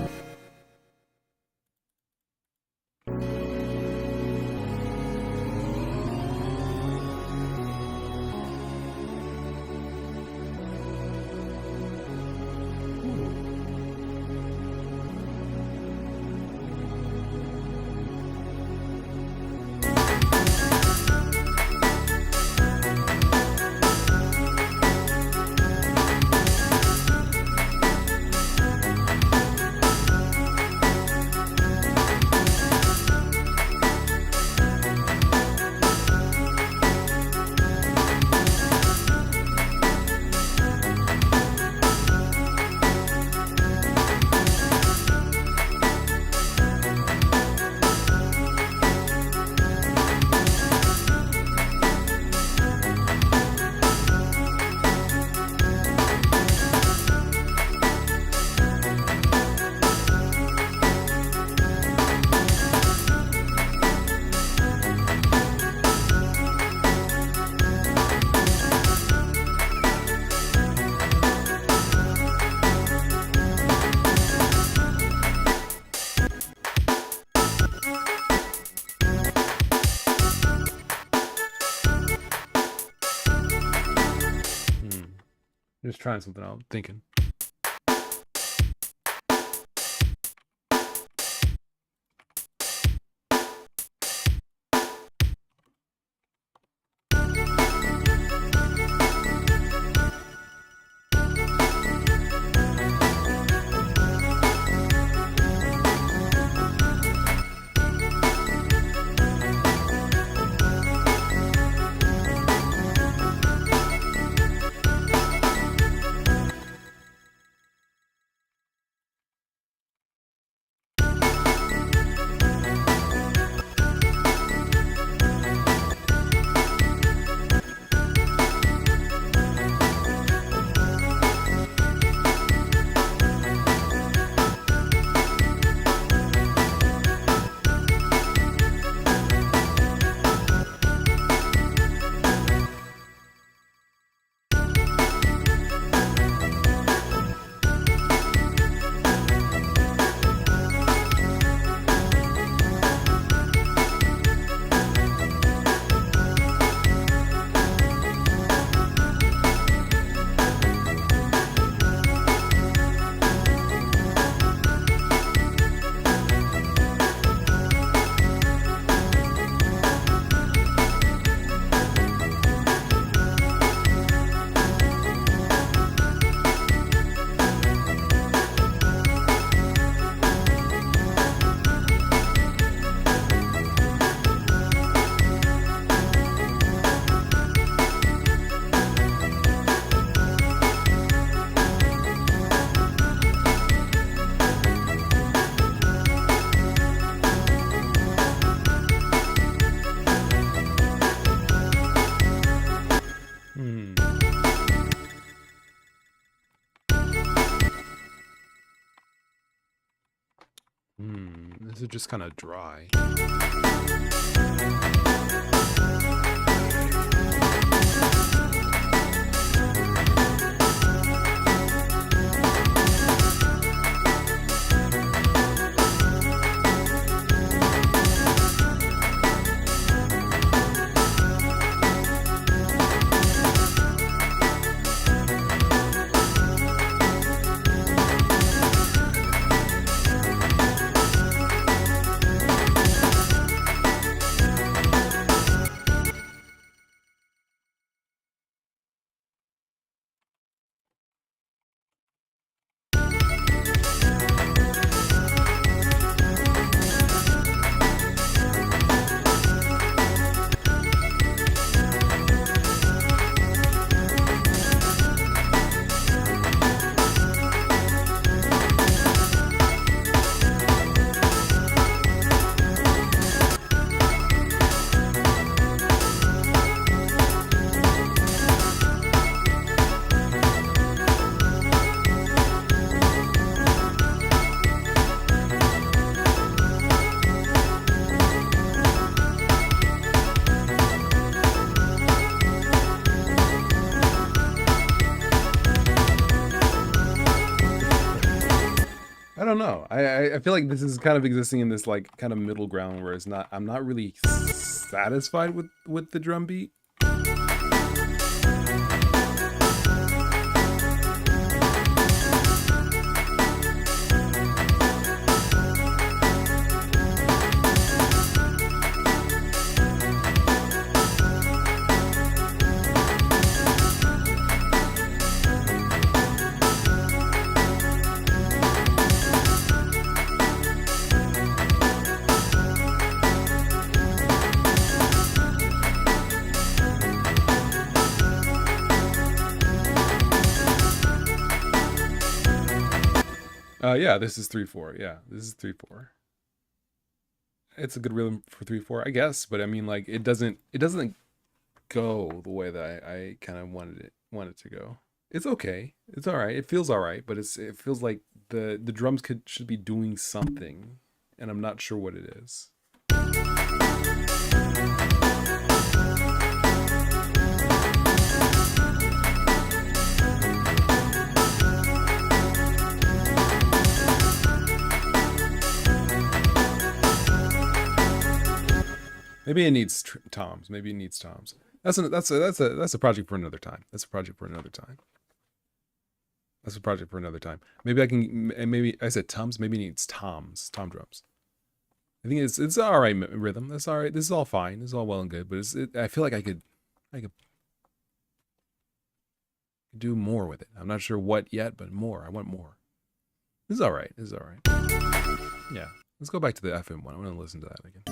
Just trying something out, thinking. This is just kind of dry. don't know. I feel like this is kind of existing in this like kind of middle ground where it's not. I'm not really satisfied with the drum beat. Yeah, this is 3/4. Yeah, this is 3/4. It's a good rhythm for 3/4, I guess. But I mean, like, it doesn't go the way that I kind of wanted to go. It's okay. It's all right. It feels all right, but it feels like the drums should be doing something, and I'm not sure what it is. Maybe it needs toms. Maybe it needs toms. That's a project for another time. That's a project for another time. That's a project for another time. Maybe I can. Maybe I said toms. Maybe it needs toms. Tom drums. I think it's all right rhythm. That's all right. This is all fine. This is all well and good. But I feel like I could do more with it. I'm not sure what yet, but more. I want more. This is all right. This is all right. Yeah. Let's go back to the FM one. I want to listen to that again.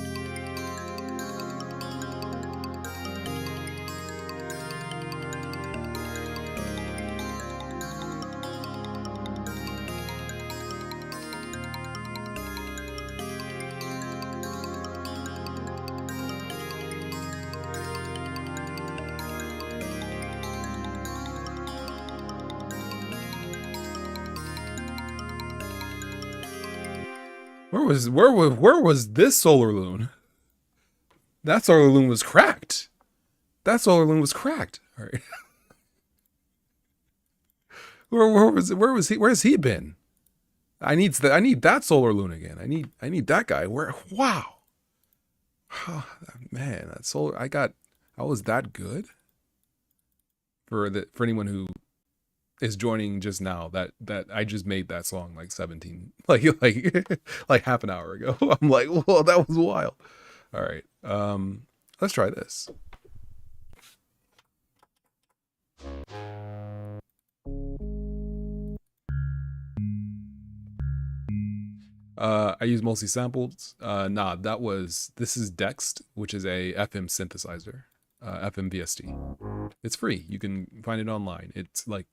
Where was this SolarLune? That SolarLune was cracked. That SolarLune was cracked. All right. Where was he? Where's he been? I need that SolarLune again. I need that guy. Wow. Oh, man, that solar I was that good. For anyone who is joining just now, that I just made that song like 17 like half an hour ago. I'm like, whoa, that was wild. All right. Let's try this. I use mostly samples. Nah, this is Dext, which is a FM synthesizer, FM VST. It's free. You can find it online. It's like,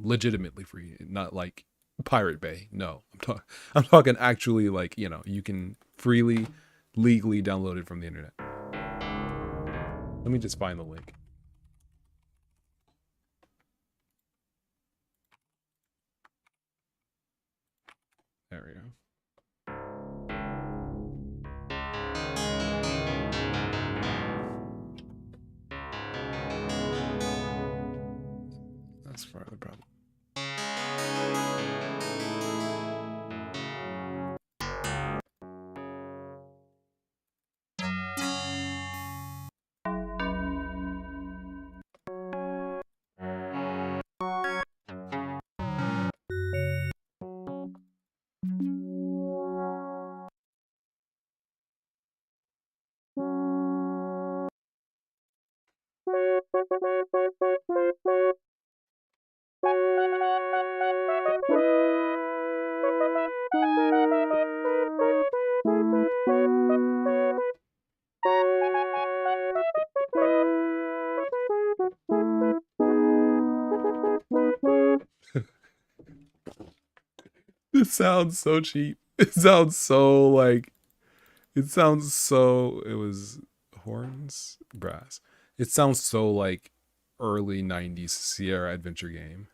legitimately free, not like Pirate Bay. No, I'm talking actually like, you can freely, legally download it from the internet. Let me just find the link. There we go. That's part of the problem. This sounds so cheap. It sounds so like, it was horns, brass. It sounds so like early 90s Sierra adventure game.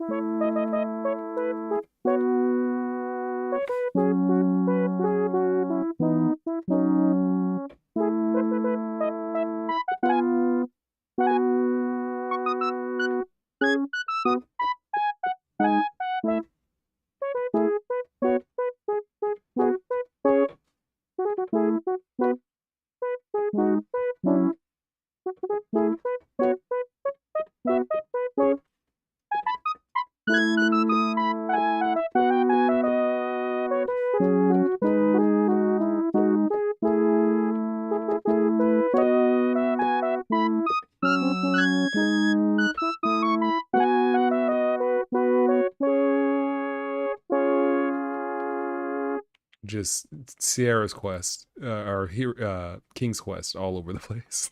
Just Sierra's Quest, or King's Quest all over the place.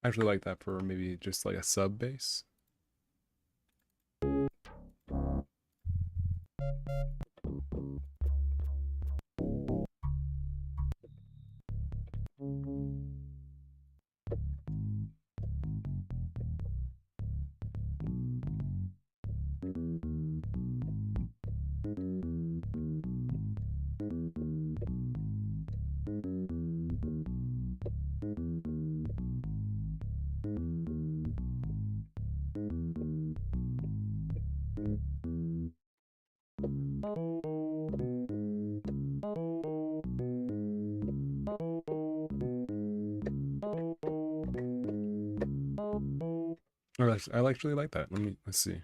I actually like that for maybe just like a sub bass. I actually like that. Let's see.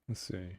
Let's see.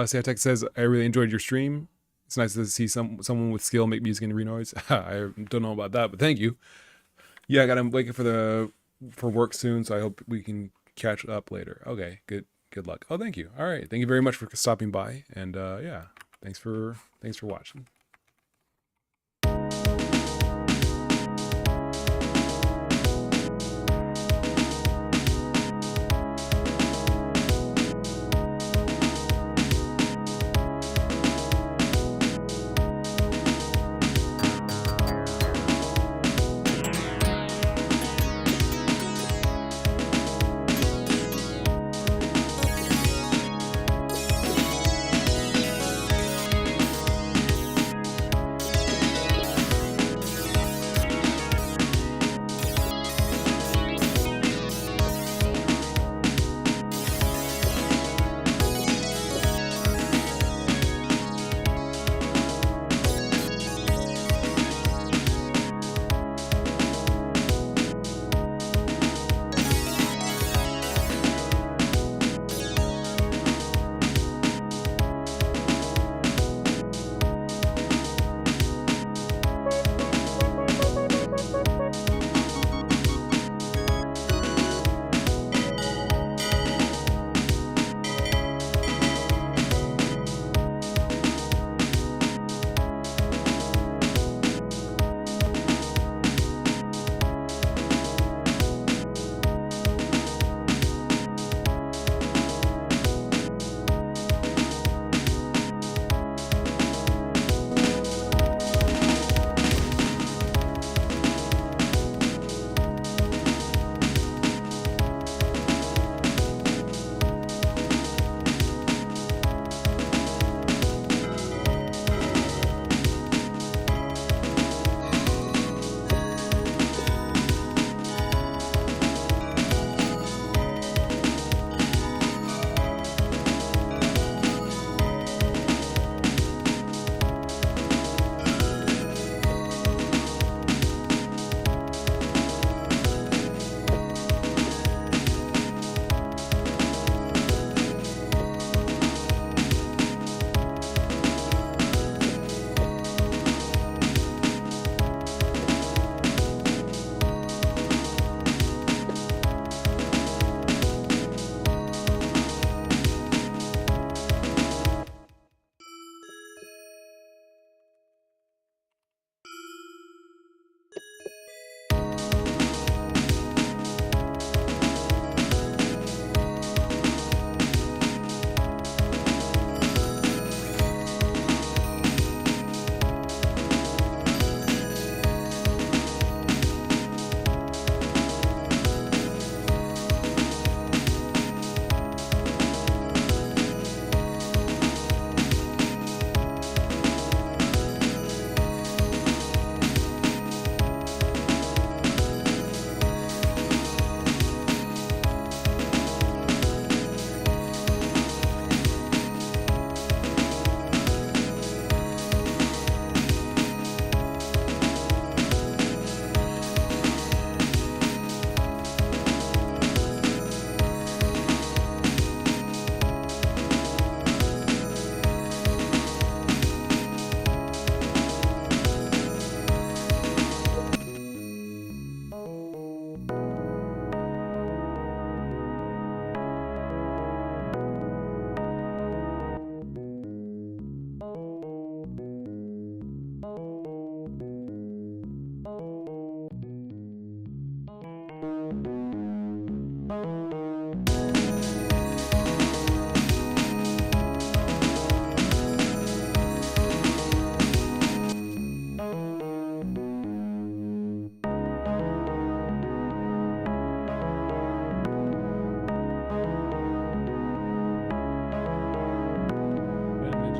Sayatech says, I really enjoyed your stream. It's nice to see someone with skill make music in Renoise. I don't know about that, but thank you. Yeah, I got. I'm waiting for work soon, so I hope we can catch up later. Okay, good luck. Oh, thank you. All right, thank you very much for stopping by, and yeah, thanks for watching.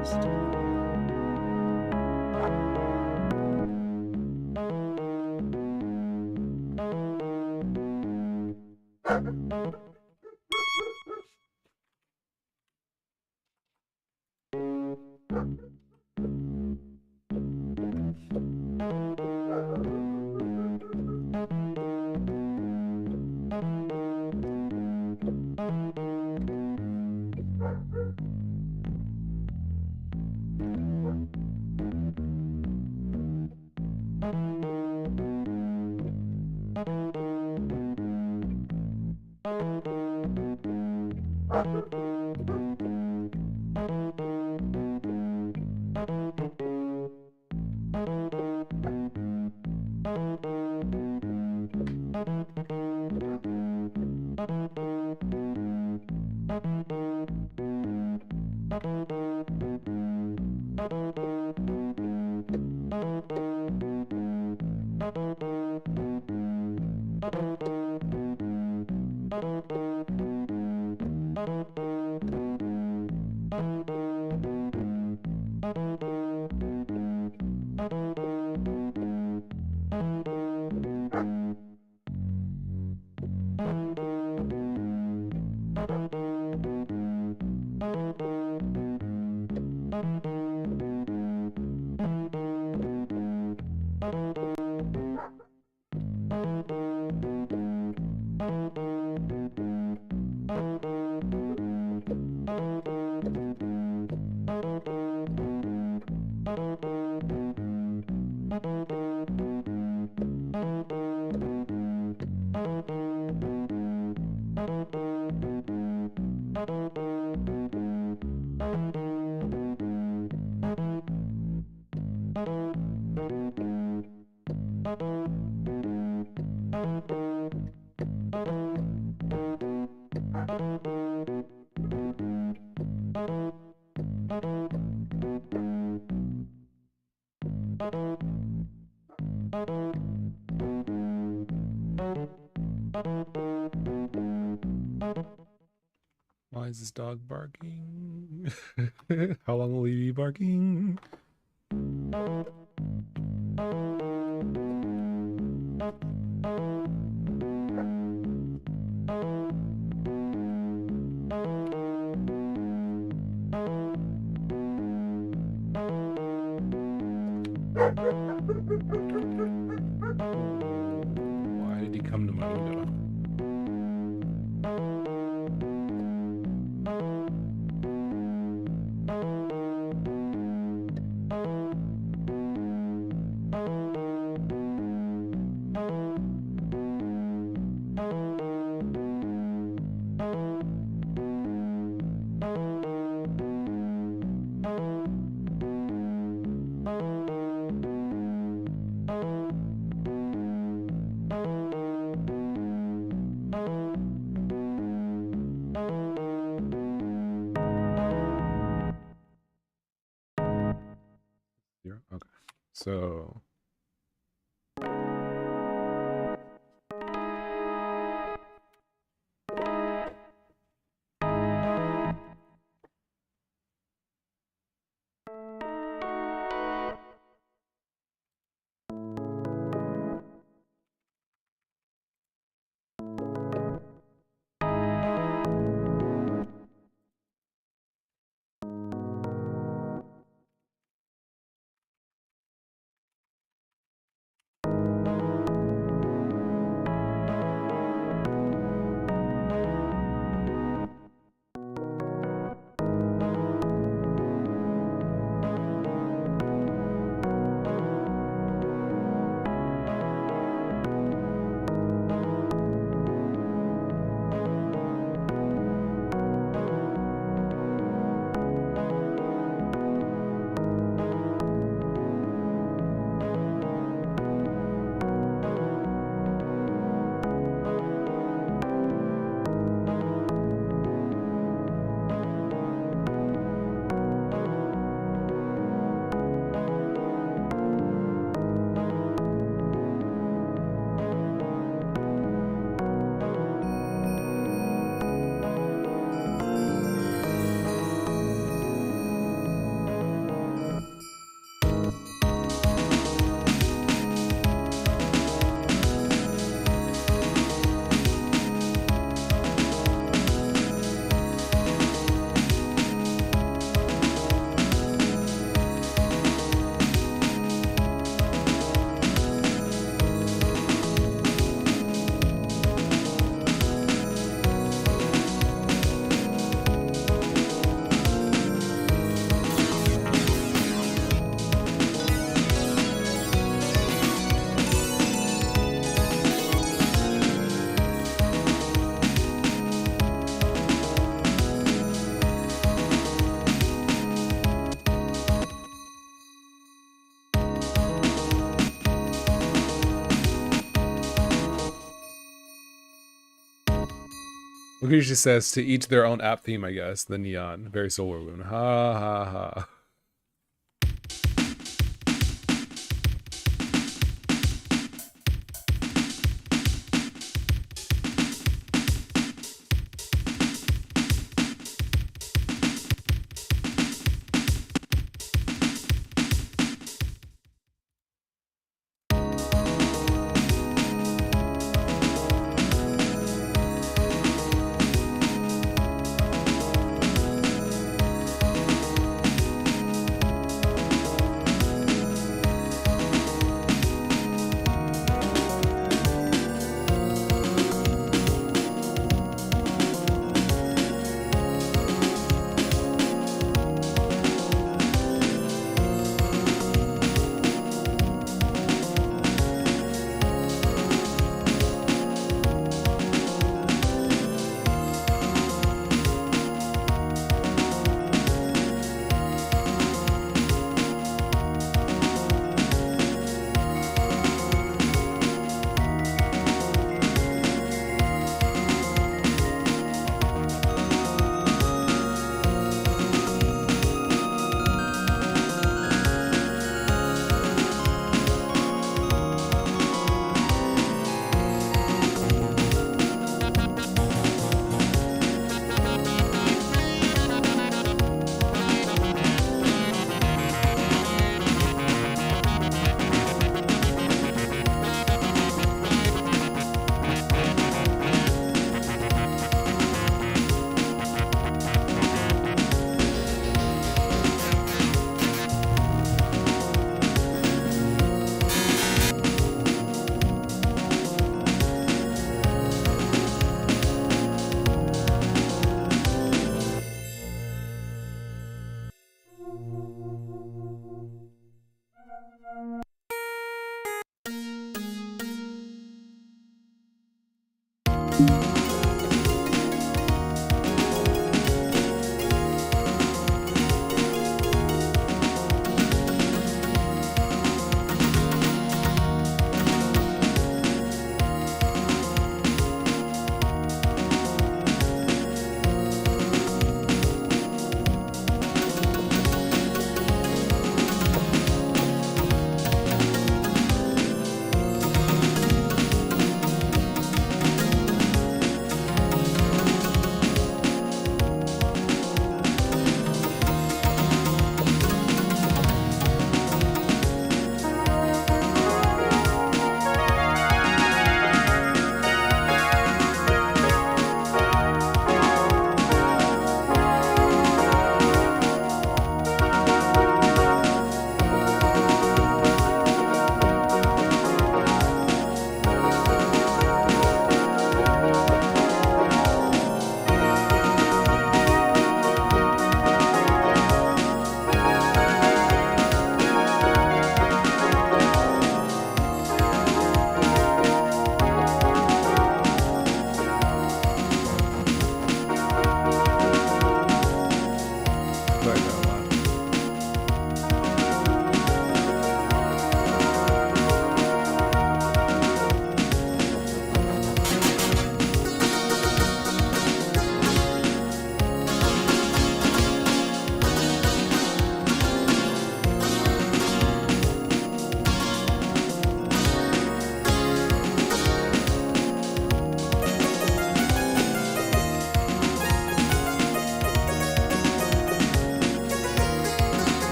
least. Why is this dog barking? How long will he be barking? Why did he come to my window? Zero? Okay. So Look who she says, to each their own app theme, I guess. The neon. Very SolarLune. Ha ha ha.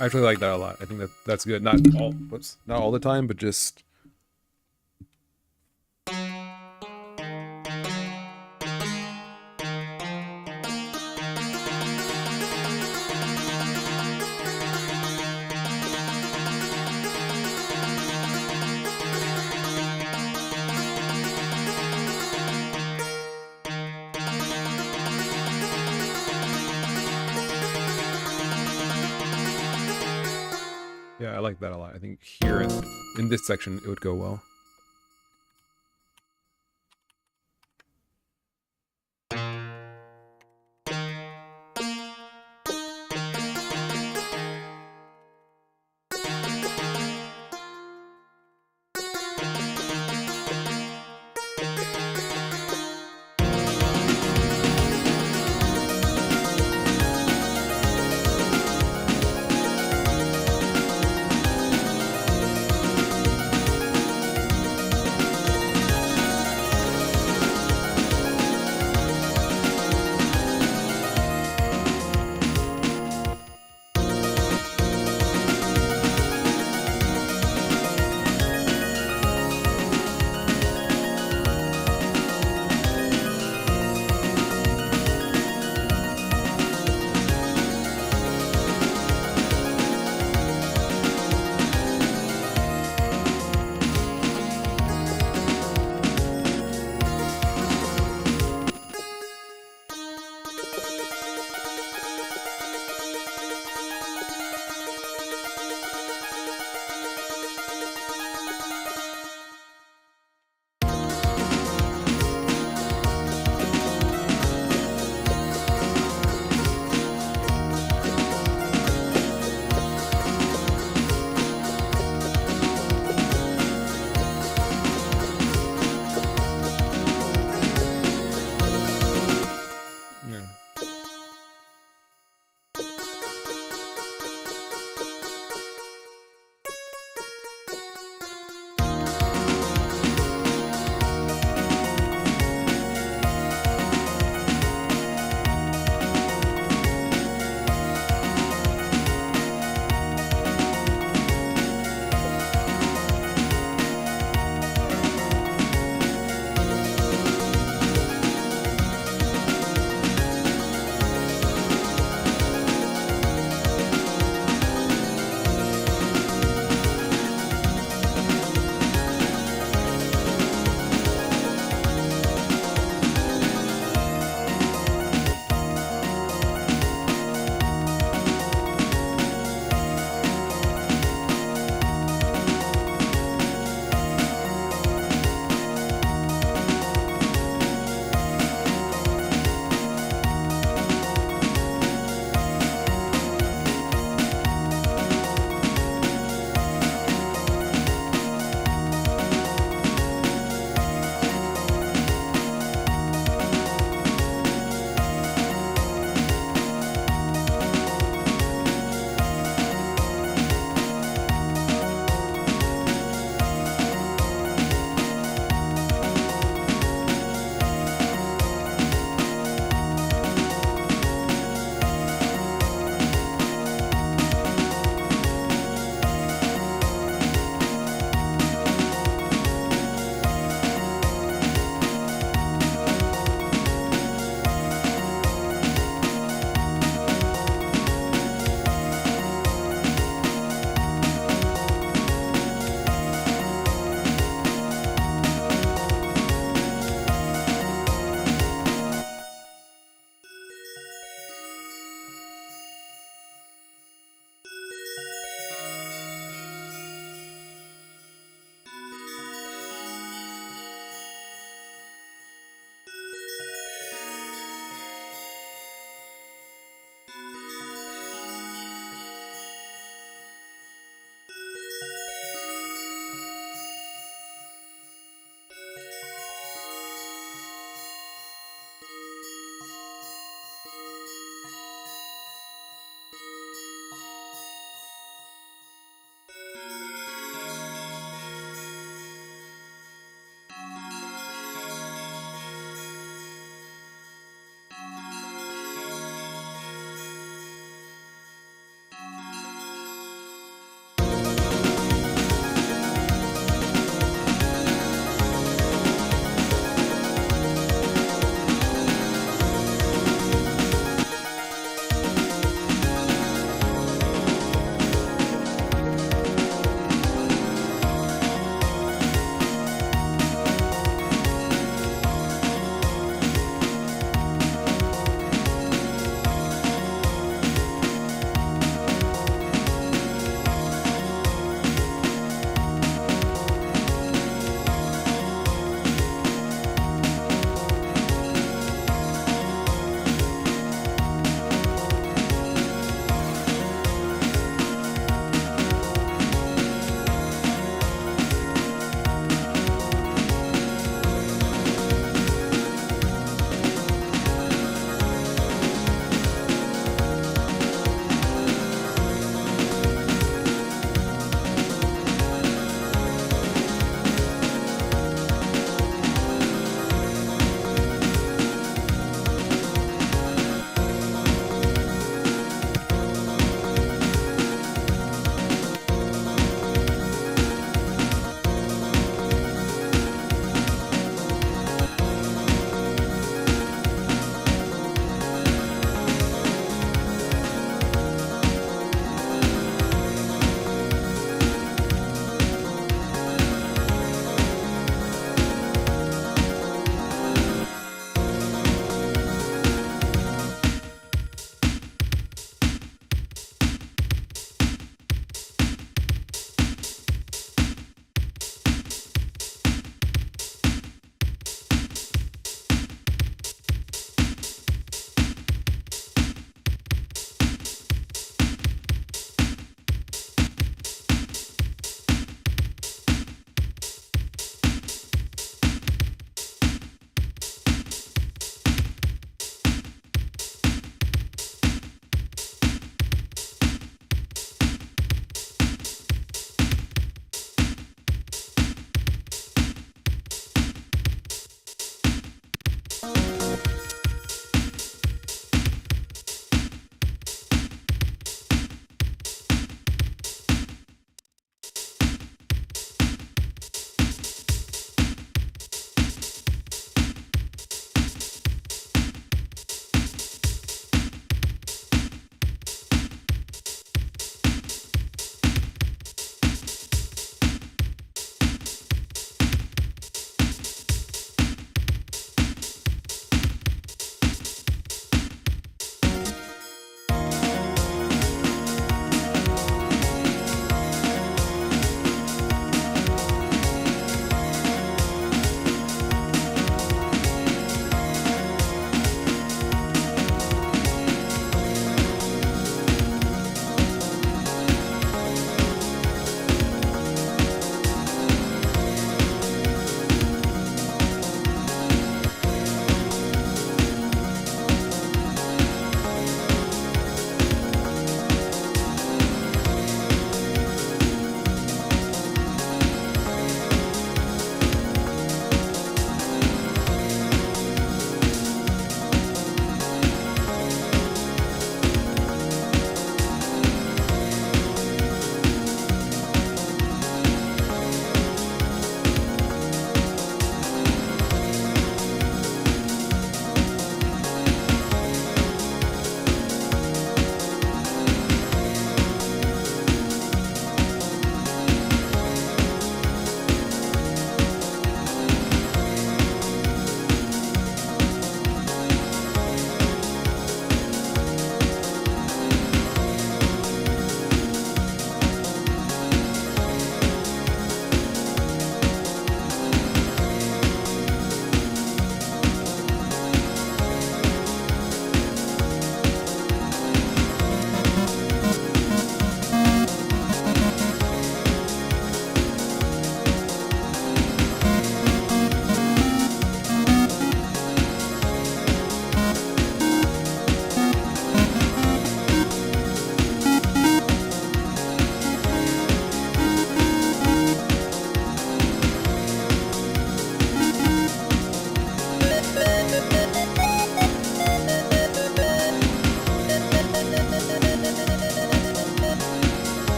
I actually like that a lot. I think that's good. Not all the time, but just Yeah, I like that a lot. I think here in this section it would go well.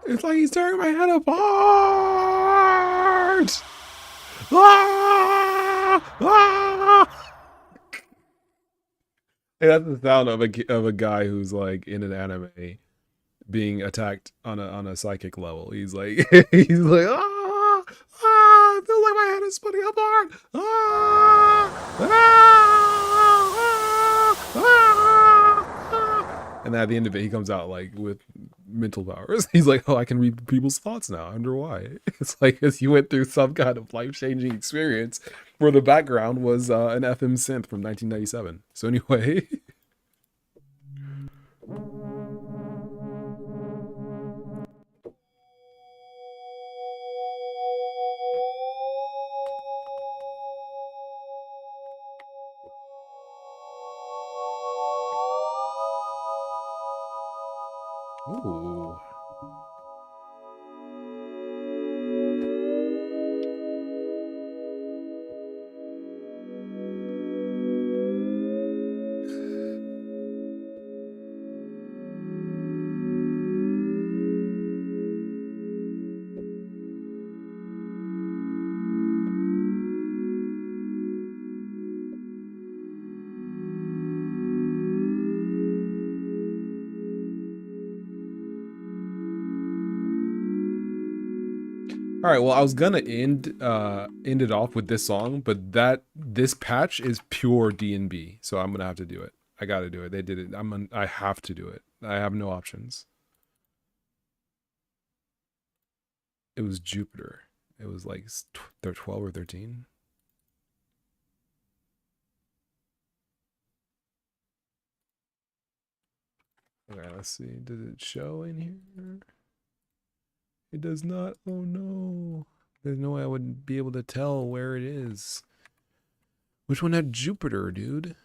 It's like he's tearing my head apart. Ah! Ah! And that's the sound of a guy who's like in an anime being attacked on a psychic level. He's like he's like ah, ah, I feel like my head is splitting apart. Ah, ah, ah, ah, ah. And then at the end of it, he comes out like with mental powers. He's like, oh, I can read people's thoughts now. I wonder why. It's like as you went through some kind of life changing experience where the background was an FM synth from 1997. So anyway. Ooh. All right, well, I was gonna end it off with this song, but this patch is pure D&B, so I'm gonna have to do it. I gotta do it. They did it. I have to do it. I have no options. It was Jupiter. It was like they're 12 or 13. Okay, let's see. Does it show in here? It does not. Oh no. There's no way I would be able to tell where it is. Which one had Jupiter, dude?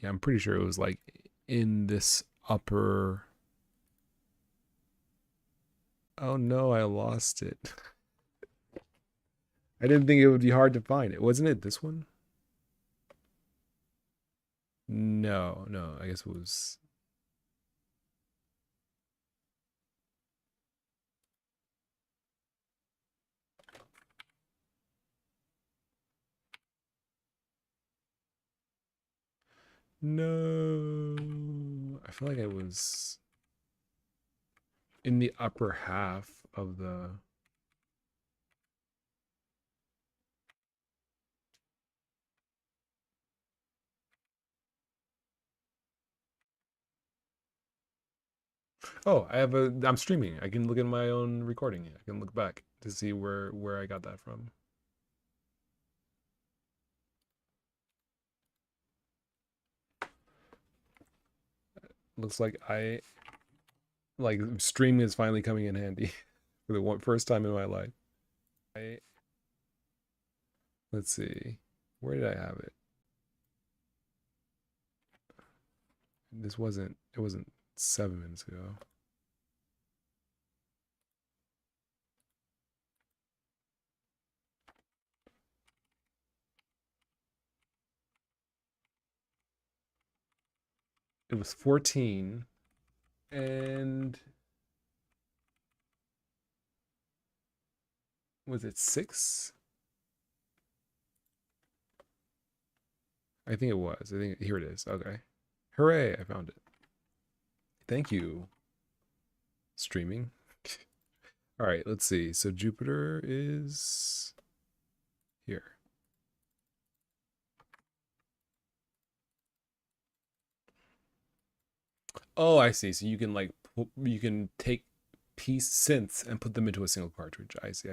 Yeah, I'm pretty sure it was like in this upper. Oh no, I lost it. I didn't think it would be hard to find it. Wasn't it this one? No, no, I guess it was. No. I feel like I was in the upper half of the. Oh, I'm streaming. I can look at my own recording. I can look back to see where I got that from. Looks like streaming is finally coming in handy for the first time in my life. I Let's see. Where did I have it? It wasn't 7 minutes ago. It was 14 and was it 6? I think it was. I think here it is. Okay. Hooray, I found it. Thank you. Streaming. All right, let's see. So Jupiter is here. Oh, I see. So you can you can take piece synths and put them into a single cartridge. I see.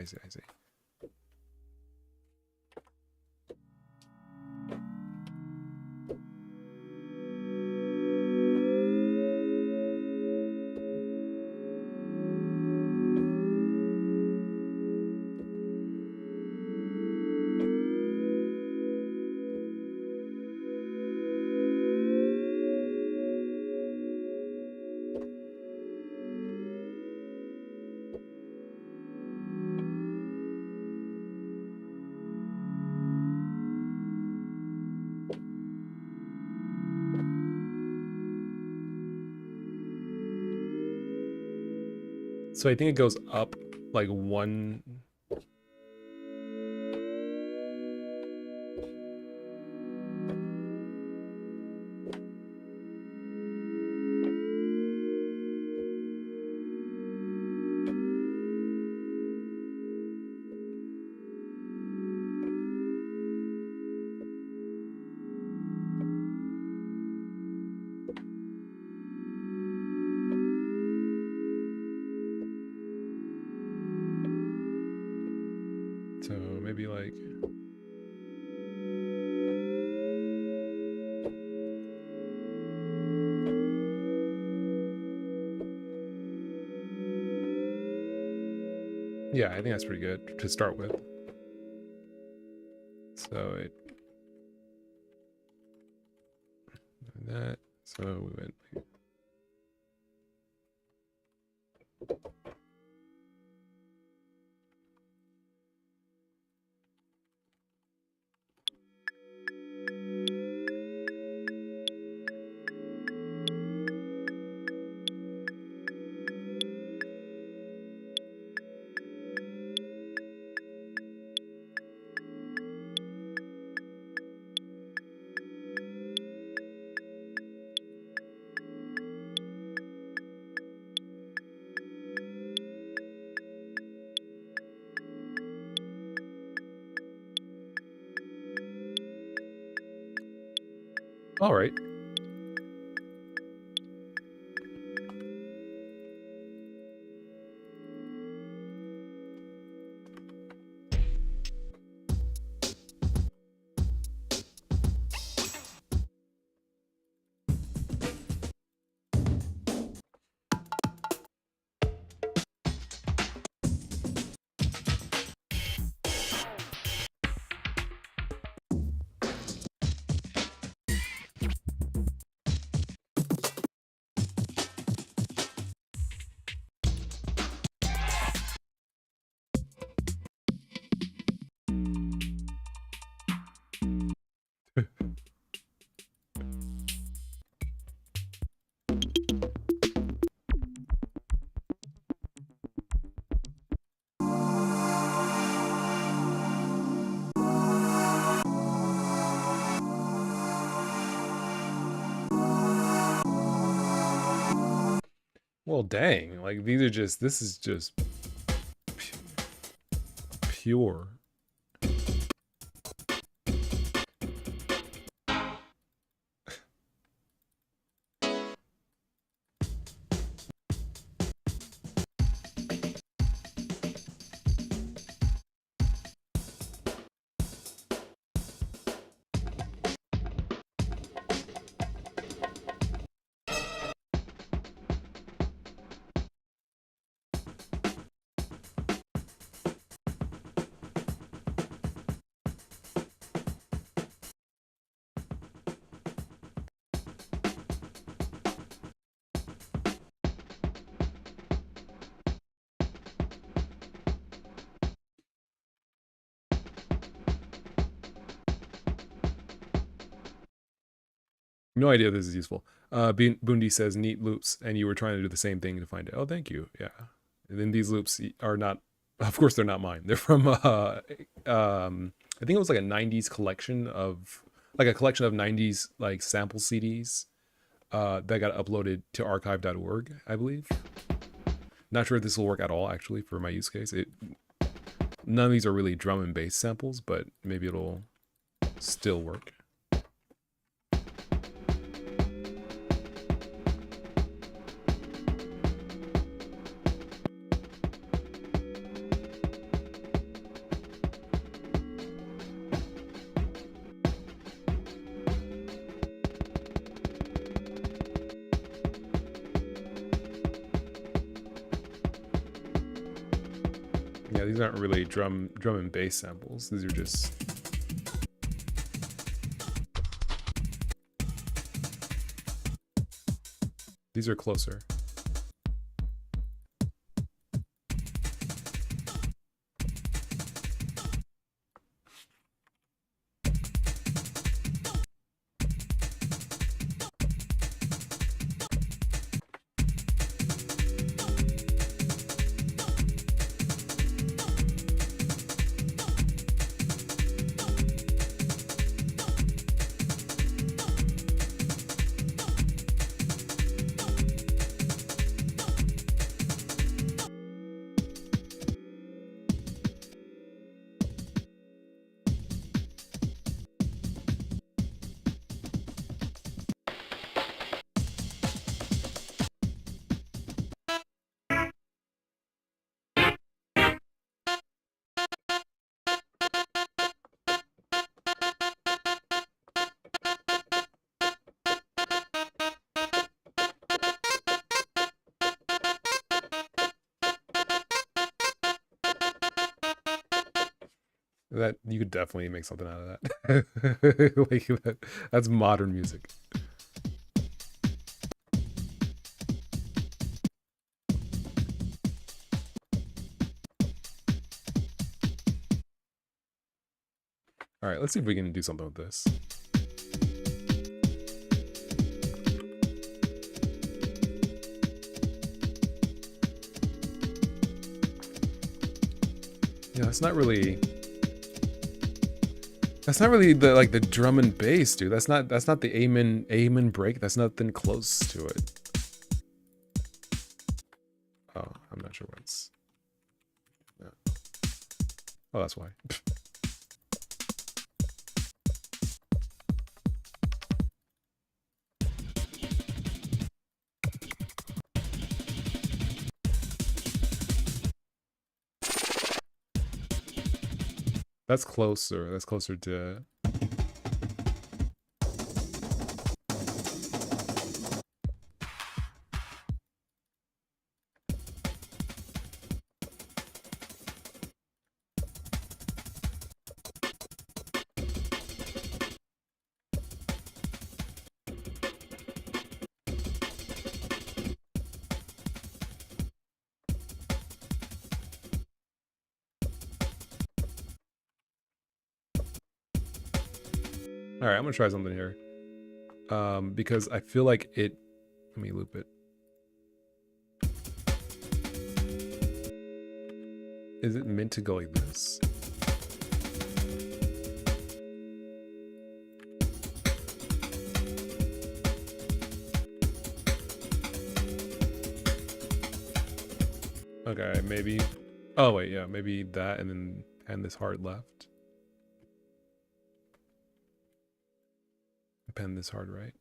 So I think it goes up like one. So maybe like. Yeah, I think that's pretty good to start with. So it. That. So we went. All right. Well, dang, like these are just, this is just pure. No idea this is useful. Bundi says neat loops, and you were trying to do the same thing to find it. Oh, thank you. Yeah. And then these loops are not, of course, they're not mine. They're from, I think it was like a 90s collection of, like a collection of 90s like sample CDs that got uploaded to archive.org, I believe. Not sure if this will work at all, actually, for my use case. None of these are really drum and bass samples, but maybe it'll still work. Yeah, these aren't really drum and bass samples. These are just these are closer. That you could definitely make something out of that. Like that's modern music. All right, let's see if we can do something with this. Yeah, that's not really the like the drum and bass, dude. That's not the amen break. That's nothing close to it. Oh, I'm not sure what's. Yeah. Oh, that's why. That's closer. That's closer to. All right, I'm gonna try something here. Because I feel like it. Let me loop it. Is it meant to go like this? Okay, maybe. Oh wait, yeah, maybe that, and then pan this hard left. Pan this hard right.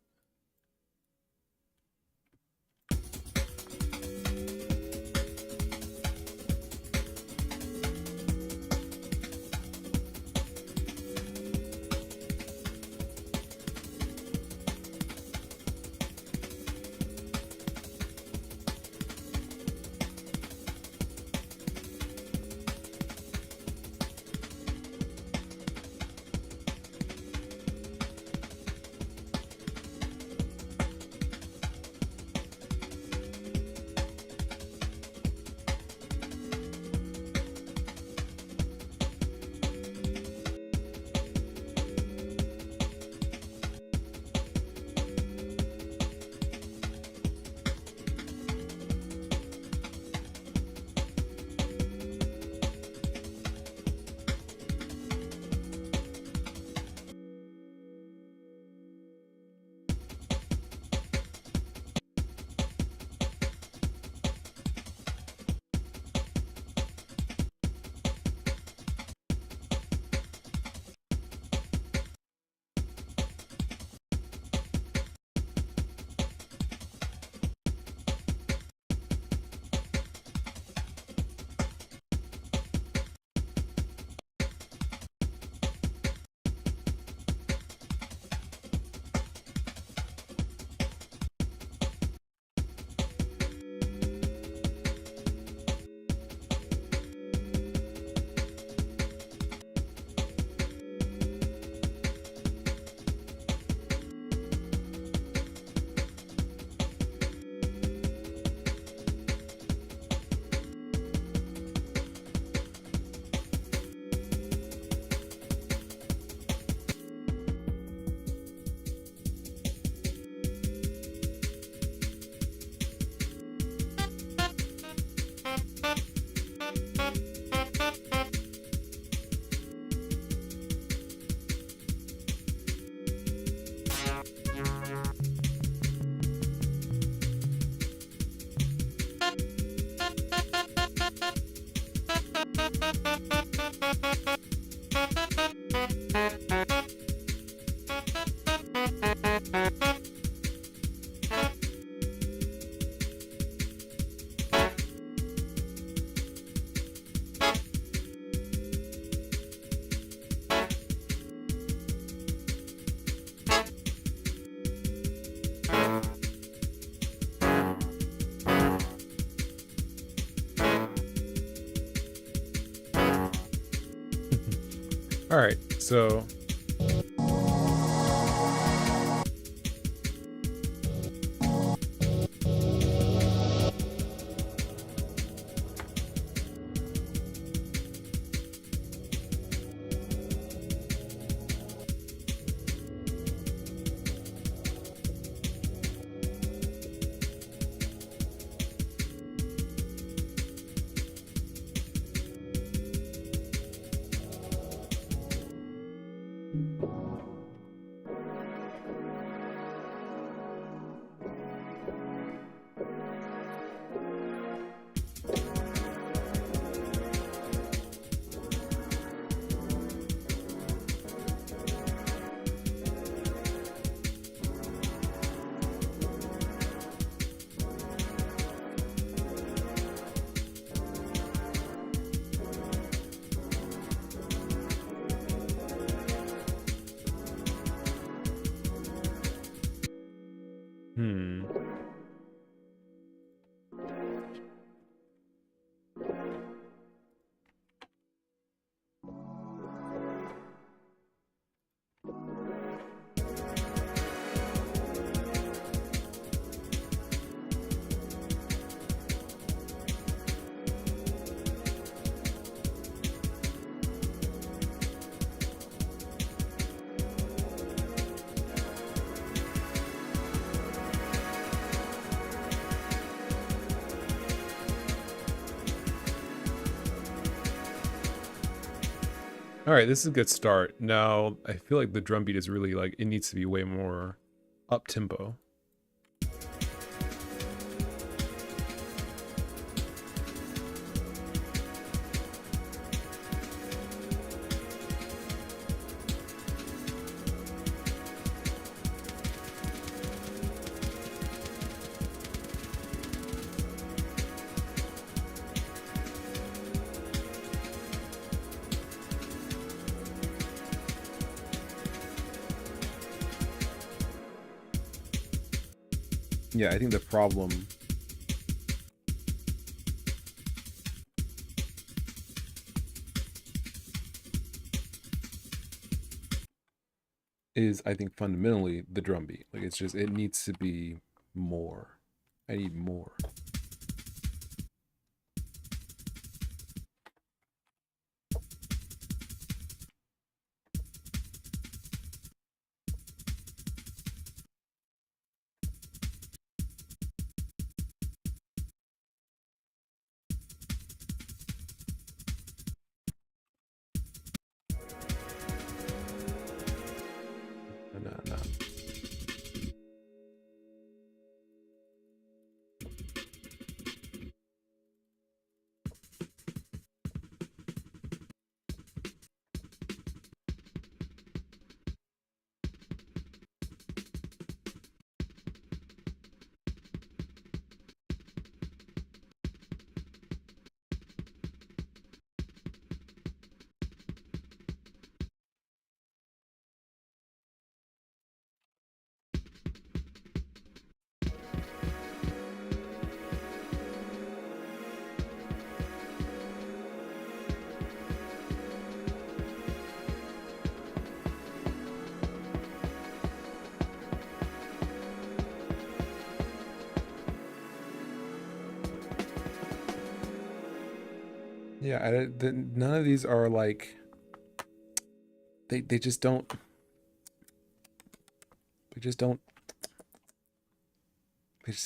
All right, so all right, this is a good start. Now, I feel like the drum beat is really like, it needs to be way more up tempo. Yeah, I think the problem is, I think, fundamentally the drum beat. Like, it's just, it needs to be more. I need more. No. Yeah, none of these are like, they just don't, they just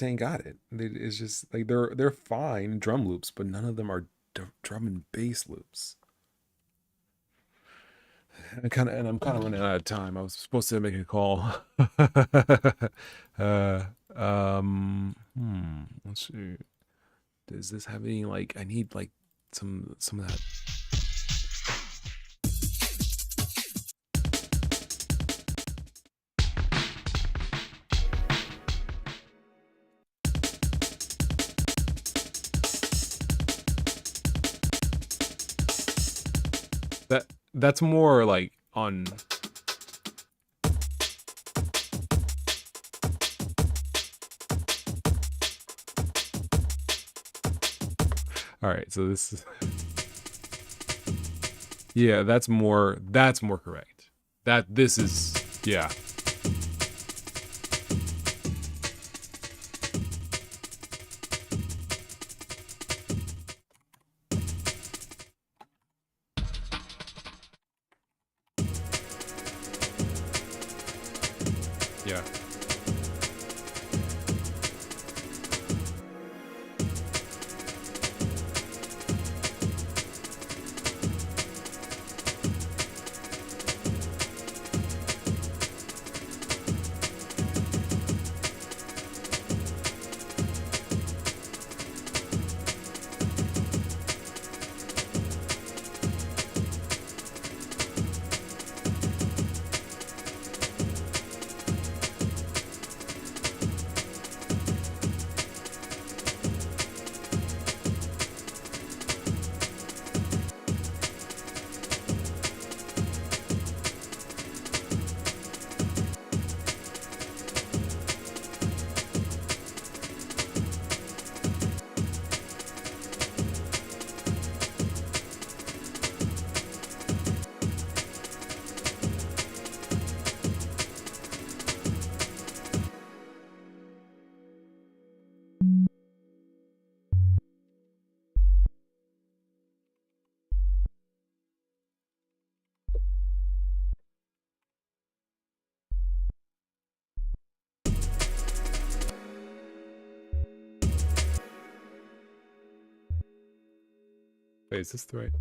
ain't got it. It's just like, they're fine drum loops, but none of them are drum and bass loops. I'm kind of running out of time. I was supposed to make a call. Let's see. Does this have any, like, I need like some of that. That's more like on. All right, so this is, Yeah, that's more correct. This is, yeah. Yeah. Wait, is this the right?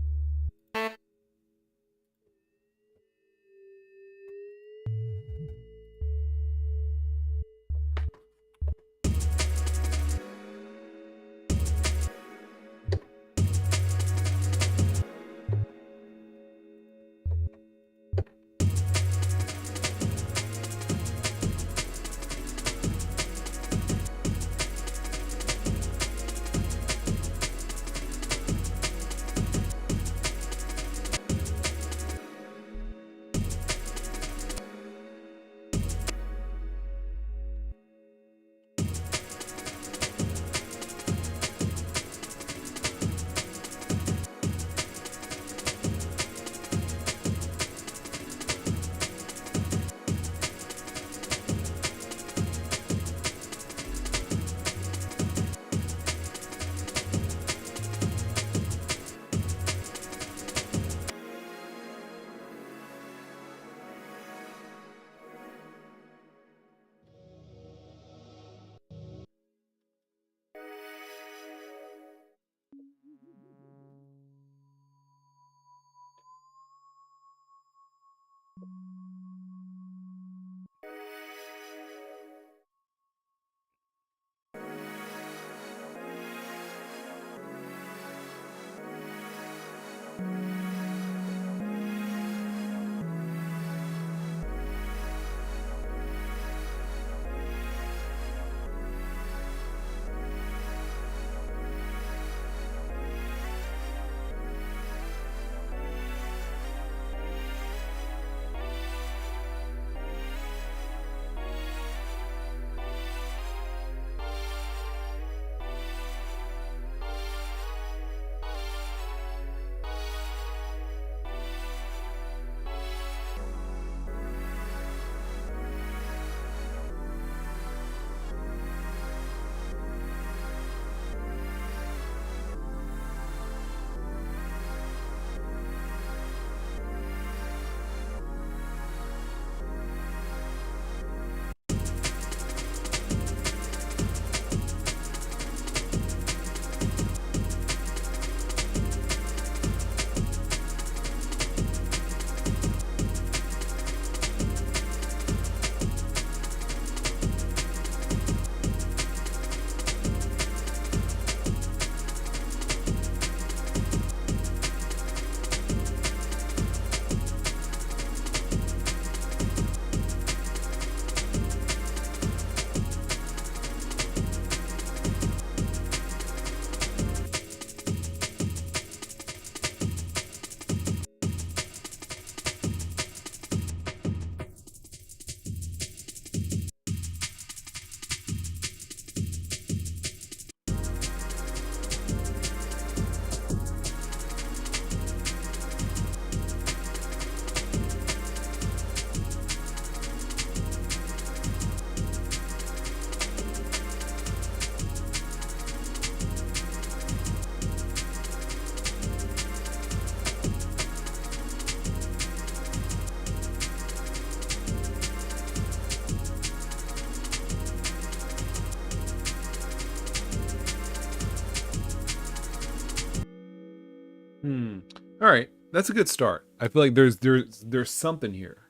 All right, that's a good start. I feel like there's something here.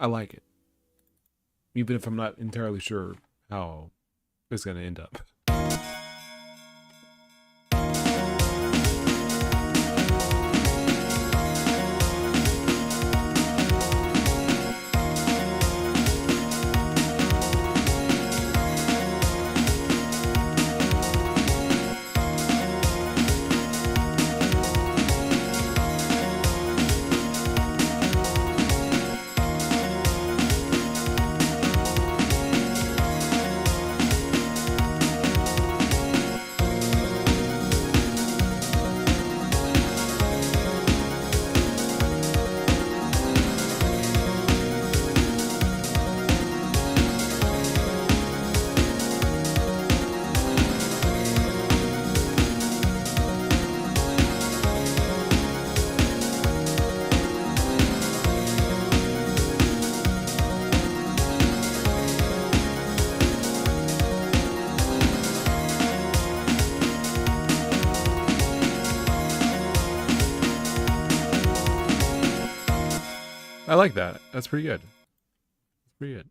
I like it, even if I'm not entirely sure how it's gonna end up. I like that. That's pretty good. That's pretty good.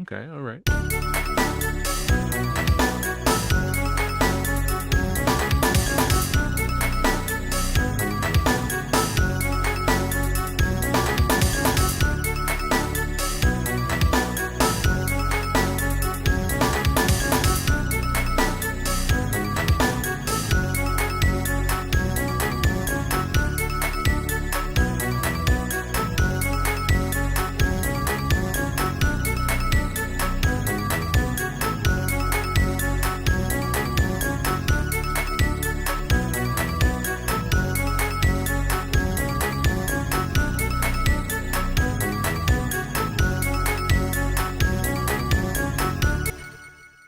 Okay, all right.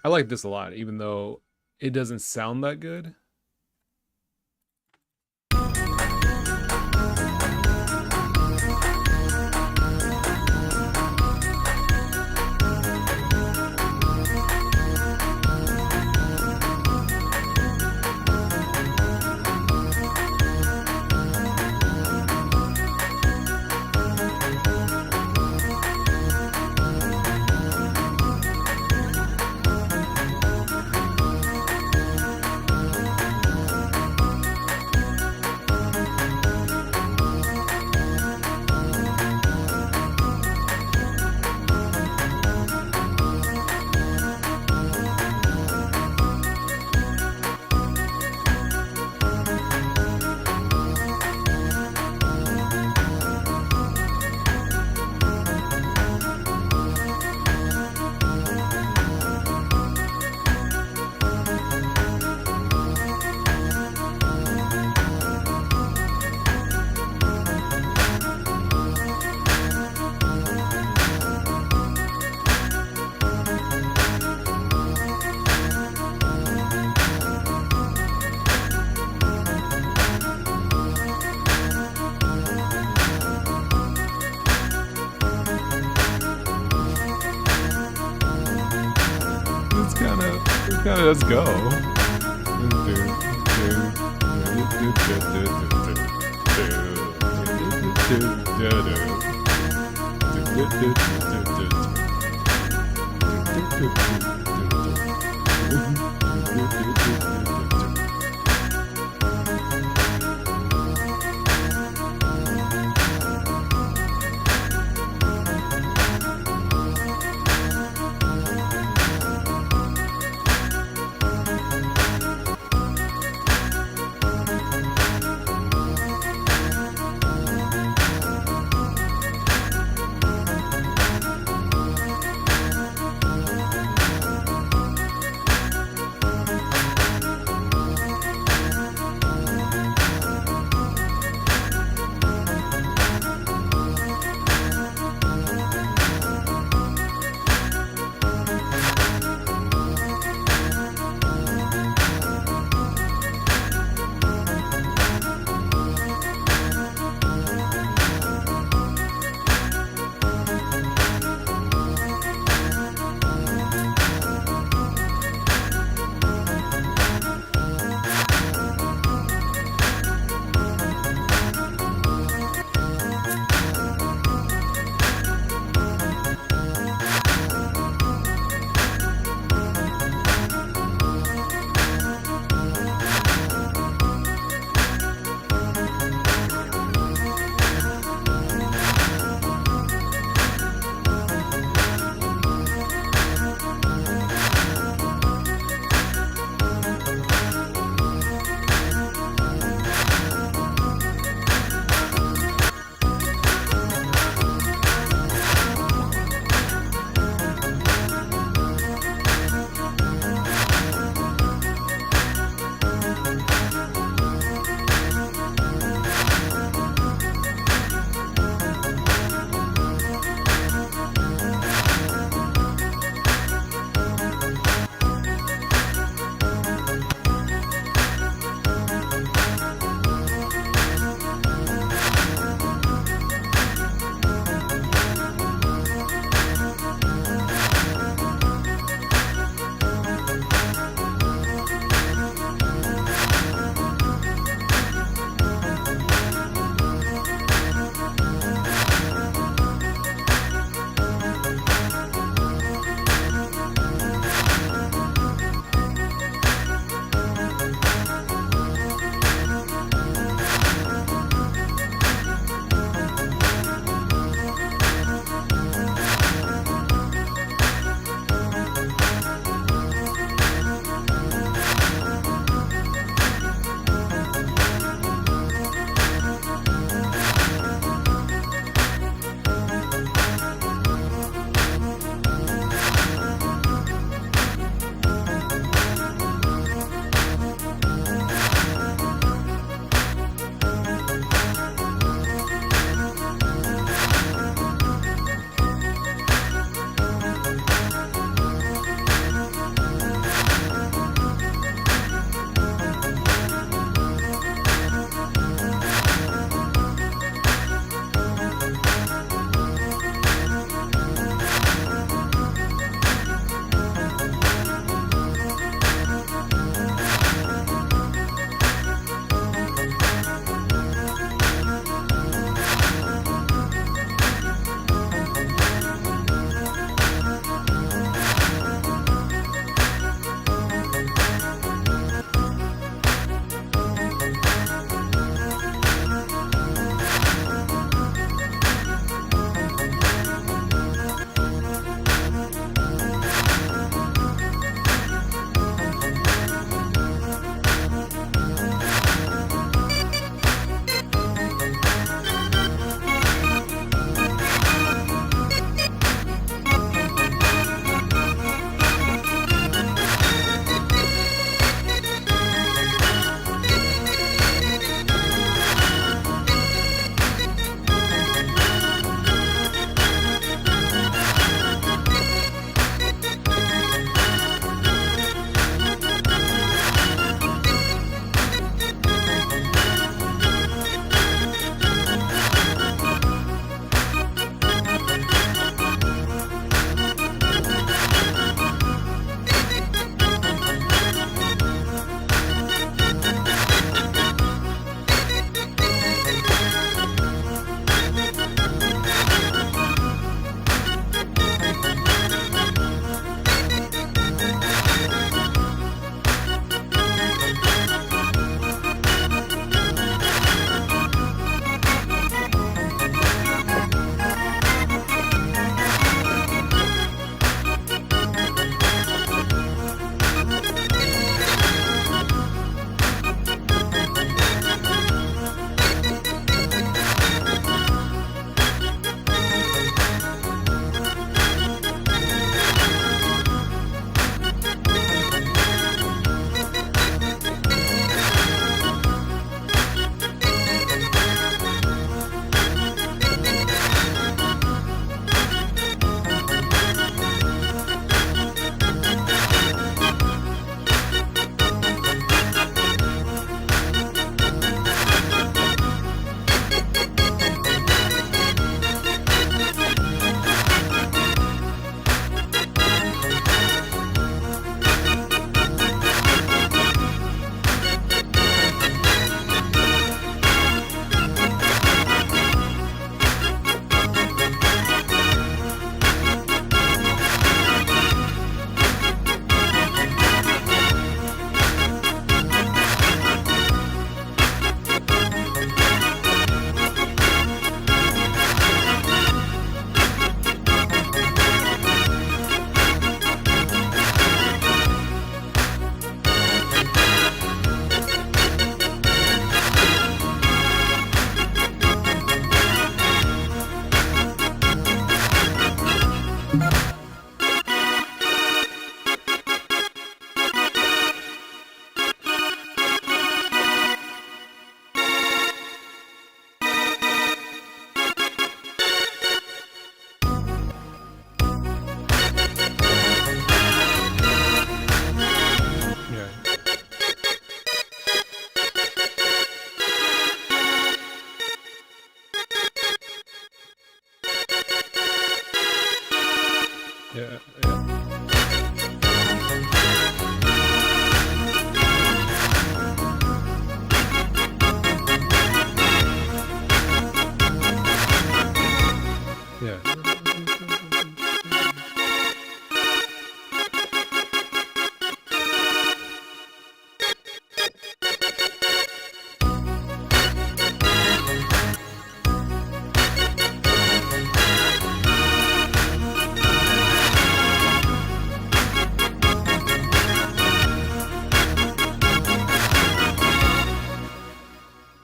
I like this a lot, even though it doesn't sound that good. Let's go.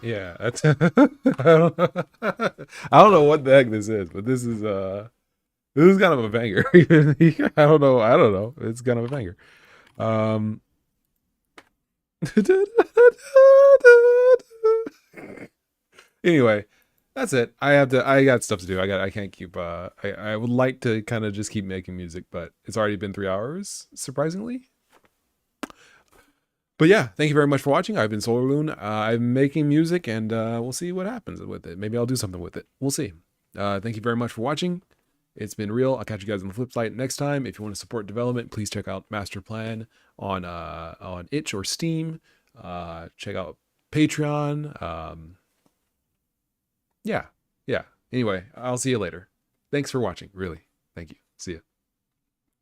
Yeah, that's I don't know. I don't know what the heck this is, but this is kind of a banger. I don't know. It's kind of a banger. Um Anyway, that's it. I got stuff to do. I can't keep I would like to kind of just keep making music, but it's already been 3 hours surprisingly. But yeah, thank you very much for watching. I've been SolarLune. I'm making music, and we'll see what happens with it. Maybe I'll do something with it. We'll see. Thank you very much for watching. It's been real. I'll catch you guys on the flip side next time. If you want to support development, please check out Master Plan on Itch or Steam. Check out Patreon. Yeah, yeah. Anyway, I'll see you later. Thanks for watching. Really, thank you. See ya.